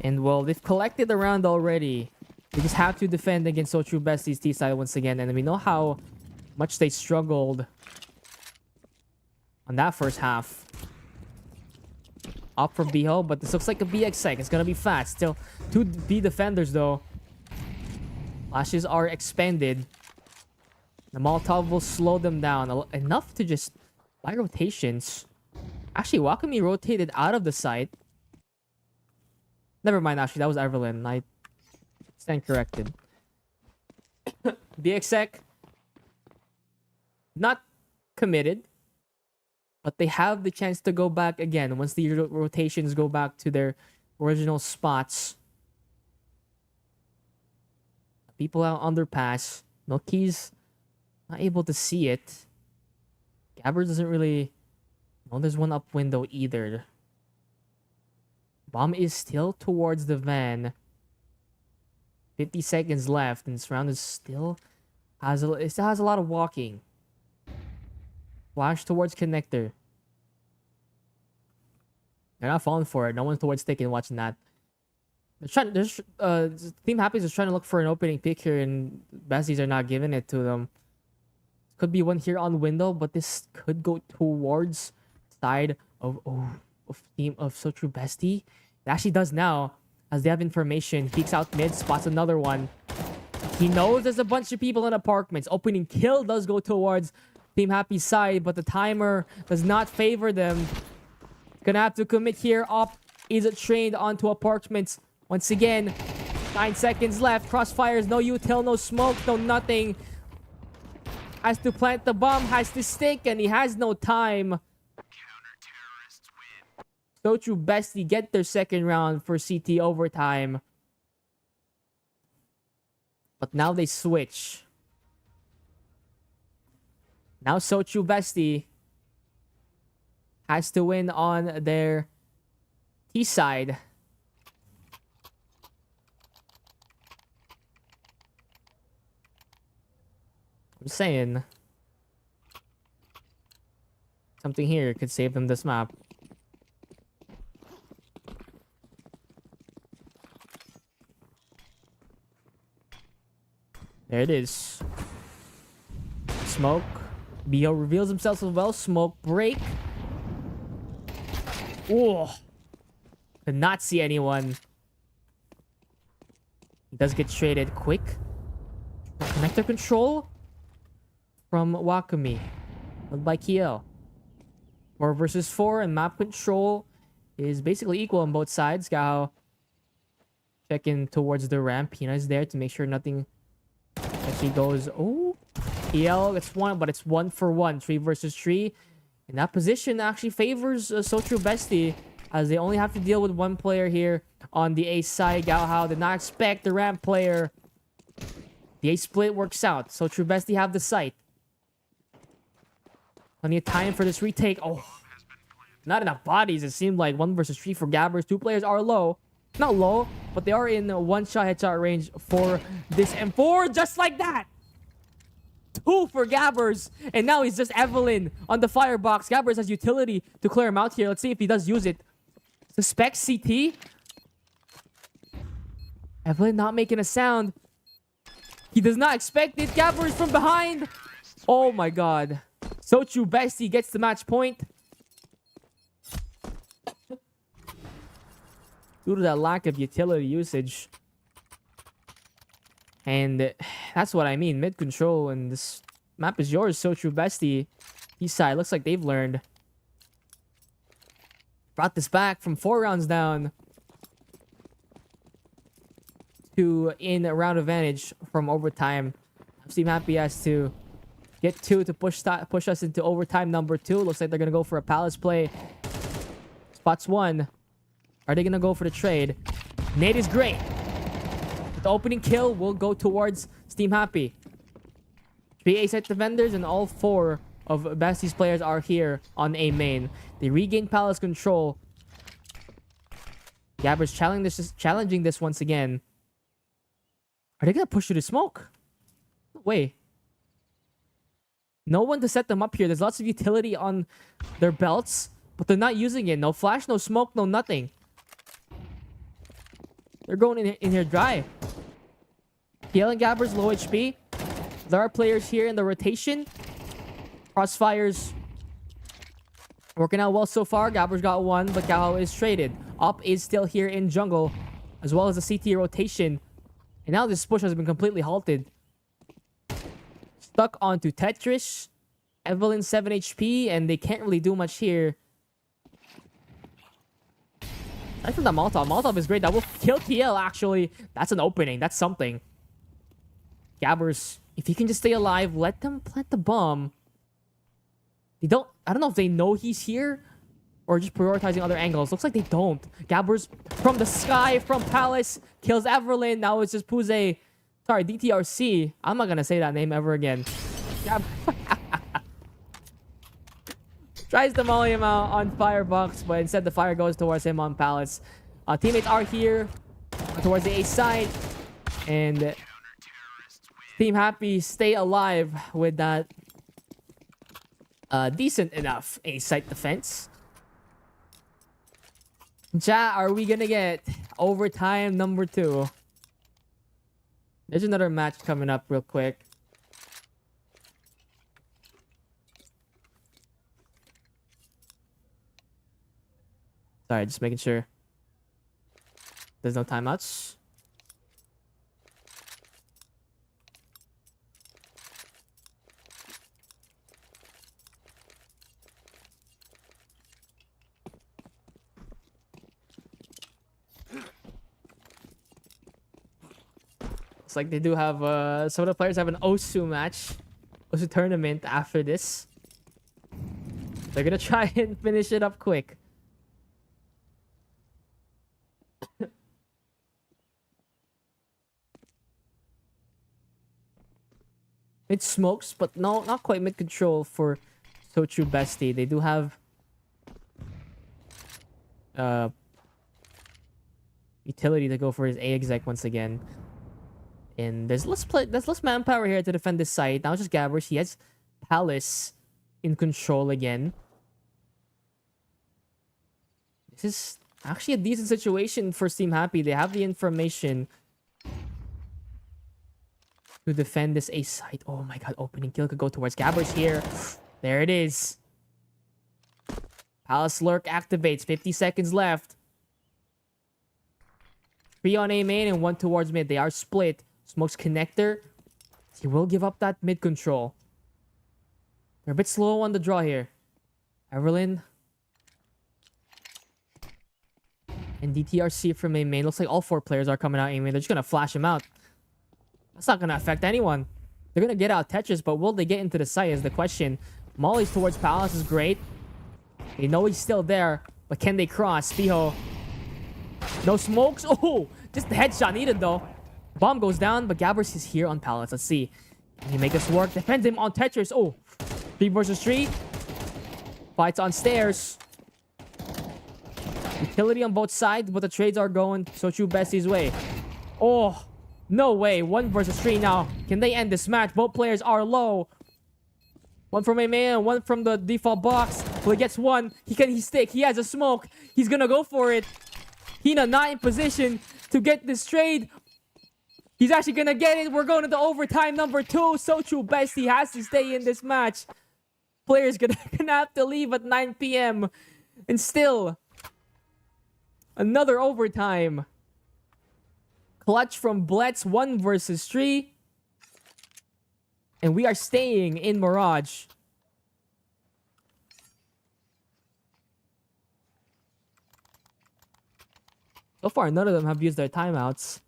And well, they've collected the round already. They just have to defend against So True Bestie's T-side once again. And we know how much they struggled on that first half. up from Beho, but this looks like a BXX. It's gonna be fast. Still 2 B defenders though. Flashes are expanded. The Molotov will slow them down enough to just buy rotations. Actually, Wakami rotated out of the site. Never mind, actually, that was Evelyn. I stand corrected. BXX, not committed, but they have the chance to go back again once the rotations go back to their original spots. People out underpass. No keys. Not able to see it. Gabbard doesn't really... No, there's one up window either. Bomb is still towards the van. 50 seconds left, and this round is still... It still has a lot of walking. Flash towards connector. They're not falling for it. No one's towards stick and watching that. They're trying... Team Happy is just trying to look for an opening pick here, and Besties are not giving it to them. Could be one here on window, but this could go towards side of team of So True Bestie. It actually does now, as they have information. Peeks out mid, spots another one. He knows there's a bunch of people in apartments. Opening kill does go towards Team Happy's side, but the timer does not favor them. Gonna have to commit here. Op is trained onto apartments once again. 9 seconds left. Crossfires, no util, no smoke, no nothing. Has to plant the bomb, has to stick, and he has no time. So True Bestie get their second round for CT overtime. But now they switch. Now So True Bestie has to win on their T side. I'm saying something here could save them this map. There it is. Smoke. BO reveals himself as well. Smoke break. Oh. Could not see anyone. He does get traded quick. Connector control from Wakami. Led by Kiel. 4 versus 4, and map control is basically equal on both sides. Gao checking towards the ramp. Pina is there to make sure nothing actually goes. Oh, Kiel gets one, but it's 1 for 1. 3 versus 3. And that position actually favors So True Bestie, as they only have to deal with 1 player here on the A side. Gao Hao did not expect the ramp player. The A split works out. So True Bestie have the site. Plenty of time for this retake. Oh, not enough bodies. It seemed like 1 versus 3 for Gabbers. 2 players are low. Not low, but they are in 1-shot headshot range for this M4. Just like that. 2 for Gabbers. And now he's just Evelyn on the firebox. Gabbers has utility to clear him out here. Let's see if he does use it. Suspect CT. Evelyn not making a sound. He does not expect it. Gabbers from behind. Oh my god. So True Bestie gets the match point. Due to that lack of utility usage. And that's what I mean. Mid control, and this map is yours, So True Bestie. East side looks like they've learned. Brought this back from 4 rounds down to in a round advantage from overtime. STEAMHAPPI has to get 2 to push us into overtime number 2. Looks like they're gonna go for a palace play. Spots 1. Are they gonna go for the trade? Nade is great. The opening kill will go towards STEAMHAPPI. 3 A-side defenders, and all 4 of Bestie's players are here on A main. They regain palace control. Gabbers challenging this once again. Are they gonna push you to smoke? No way. No one to set them up here. There's lots of utility on their belts, but they're not using it. No flash, no smoke, no nothing. They're going in here dry. PL and Gabbers low HP. There are players here in the rotation. Crossfires Working out well so far. Gabber's got one, but Gao is traded. Up is still here in jungle, as well as the CT rotation. And now this push has been completely halted. Stuck onto Tetris. Evelyn 7 HP, and they can't really do much here. I think the Molotov. Molotov is great. That will kill TL, actually. That's an opening. That's something. Gabbers, if you can just stay alive, let them plant the bomb. I don't know if they know he's here or just prioritizing other angles. Looks like they don't. Gabbers from the sky, from Palace, kills Evelyn. Now it's just Puze. Sorry, DTRC. I'm not gonna say that name ever again. Tries to molly him out on Firebox, but instead the fire goes towards him on Palace. Teammates are here towards the A side. And STEAMHAPPI stay alive with that decent enough A site defense. Ja, are we gonna get overtime number 2? There's another match coming up real quick. Sorry, just making sure there's no timeouts. Looks like they do have some of the players have an Osu match, Osu tournament after this. They're gonna try and finish it up quick. Mid smokes, but no, not quite mid control for Sochu Bestie. They do have utility to go for his A exec once again. And there's less manpower here to defend this site. Now it's just Gabbers. He has Palace in control again. This is actually a decent situation for STEAMHAPPI. They have the information to defend this A site. Oh my god, opening kill could go towards Gabbers here. There it is. Palace Lurk activates. 50 seconds left. 3 on A main and 1 towards mid. They are split. Smokes connector. He will give up that mid control. They're a bit slow on the draw here. Evelyn. And DTRC from A main. Looks like all 4 players are coming out A main. They're just going to flash him out. That's not going to affect anyone. They're going to get out Tetris, but will they get into the site is the question. Molly's towards Palace is great. They know he's still there, but can they cross? Piho. No smokes. Oh, just the headshot needed though. Bomb goes down, but Gabbers is here on Palace. Let's see. Can he make this work? Defends him on Tetris. Oh, 3 versus 3. Fights on stairs. Utility on both sides, but the trades are going Sochu Bestie's way. Oh, no way. 1 versus 3 now. Can they end this match? Both players are low. 1 from A man, 1 from the default box. Well, he gets 1. He stick. He has a smoke. He's gonna go for it. Hina not in position to get this trade. He's actually gonna get it. We're going into overtime number 2. Sochu Bestie has to stay in this match. Players gonna have to leave at 9 p.m. And still, another overtime. Clutch from Blitz, 1 versus 3. And we are staying in Mirage. So far, none of them have used their timeouts.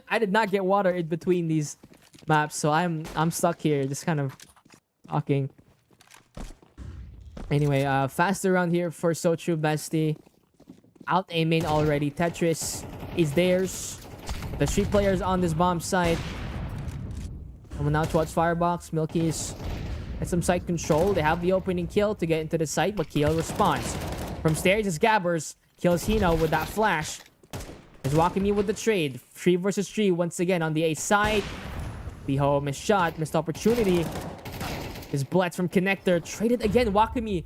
I did not get water in between these maps, so I'm stuck here, just kind of talking. Anyway, faster round here for Sochu Bestie. Out A main already. Tetris is theirs. The 3 players on this bomb site. Coming out towards Firebox. Milky's at some site control. They have the opening kill to get into the site, but Kiel responds. From stairs is Gabbers. Kills Hino with that flash. Is Wakimi with the trade. 3 versus 3 once again on the A side. Piho missed shot. Missed opportunity. Is Blitz from Connector. Traded again. Wakimi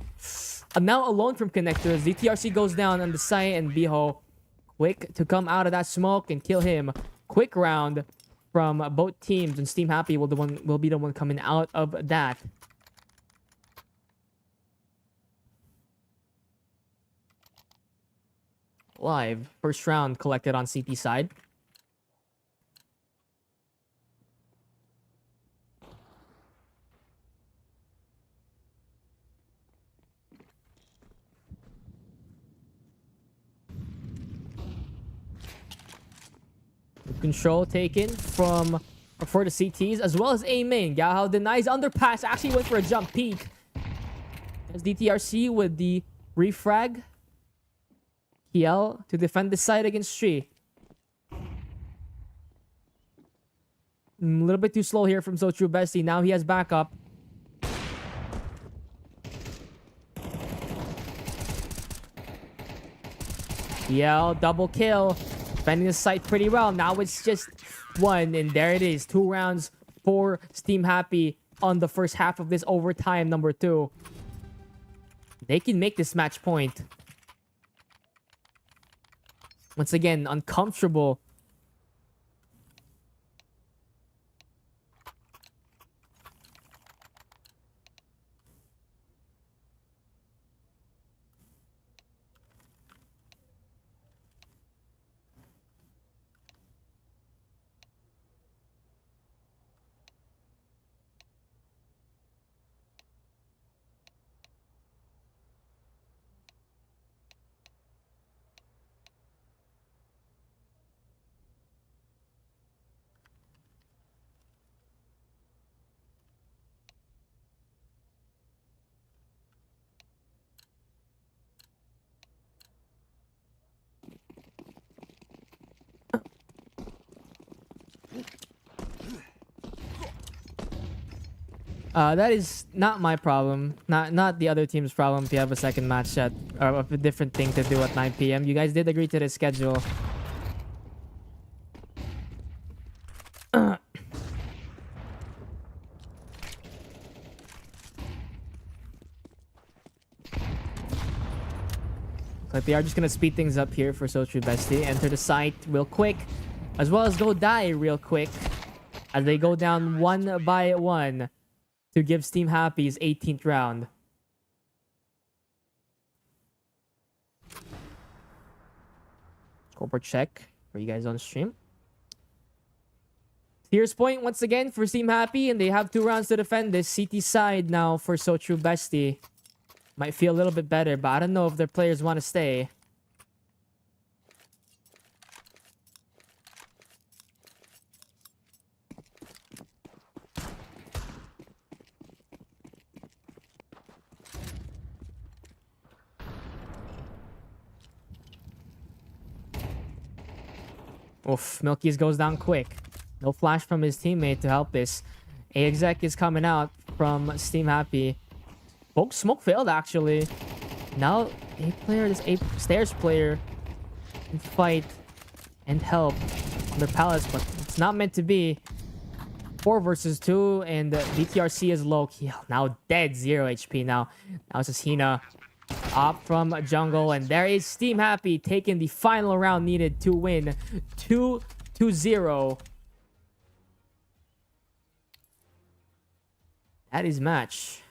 now alone from Connector. ZTRC goes down on the side. And Biho quick to come out of that smoke and kill him. Quick round from both teams. And STEAMHAPPI will be the one coming out of that. live. First round collected on CT side. Control taken from for the CTs as well as A main. Gao denies underpass. Actually went for a jump peek. As DTRC with the refrag. Kiel to defend the side against Tree. A little bit too slow here from So True Bestie. Now he has backup. Kiel double kill. Defending the site pretty well. Now it's just one, and there it is. 2 rounds for STEAMHAPPI on the first half of this overtime number 2. They can make this match point. Once again, uncomfortable. That is not my problem. Not the other team's problem if you have a second match set or a different thing to do at 9 p.m. You guys did agree to the schedule. But they are just gonna speed things up here for So True Bestie. Enter the site real quick, as well as go die real quick as they go down 1 by 1 to give STEAMHAPPI's 18th round. Corporate check for you guys on stream. Here's point once again for STEAMHAPPI, and they have 2 rounds to defend this. CT side now for So True Bestie. Might feel a little bit better, but I don't know if their players want to stay. Oof, Milky's goes down quick. No flash from his teammate to help this. A-Exec is coming out from STEAMHAPPI. Smoke failed, actually. Now, this stairs player can fight and help on their pallets, but it's not meant to be. 4 versus 2, and BTRC is low. Now dead, 0 HP now. Now it's Hina up from jungle, and there is STEAMHAPPI taking the final round needed to win 2-0. That is match.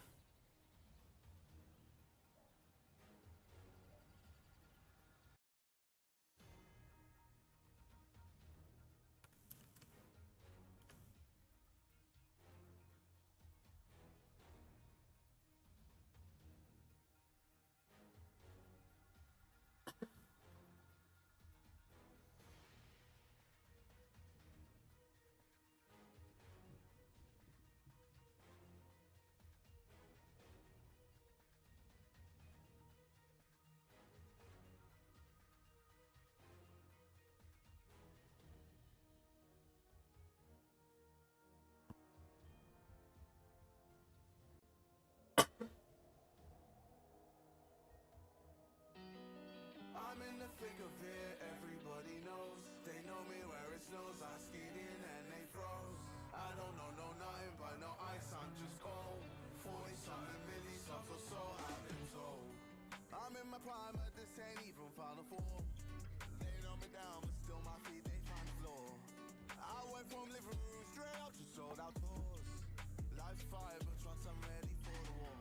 I'm in the thick of it, everybody knows. They know me where it snows, I skied in and they froze. I don't know nothing but no ice, I'm just cold. 40-something milli subs or so, I've been told. I'm in my prime, but this ain't even final form. They know me down, but still my feet, they find the floor. I went from living room straight up to sold out tours. Life's fire, but once I'm ready for the war.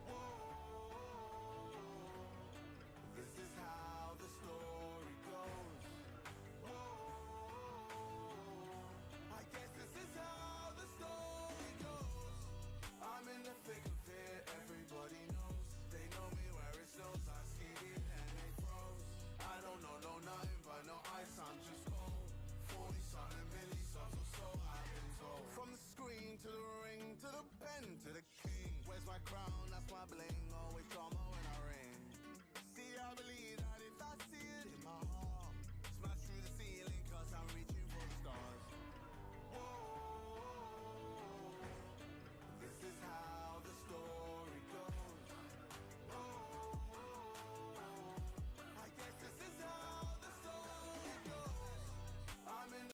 Whoa. This is how the story crown, that's my bling. Always draw my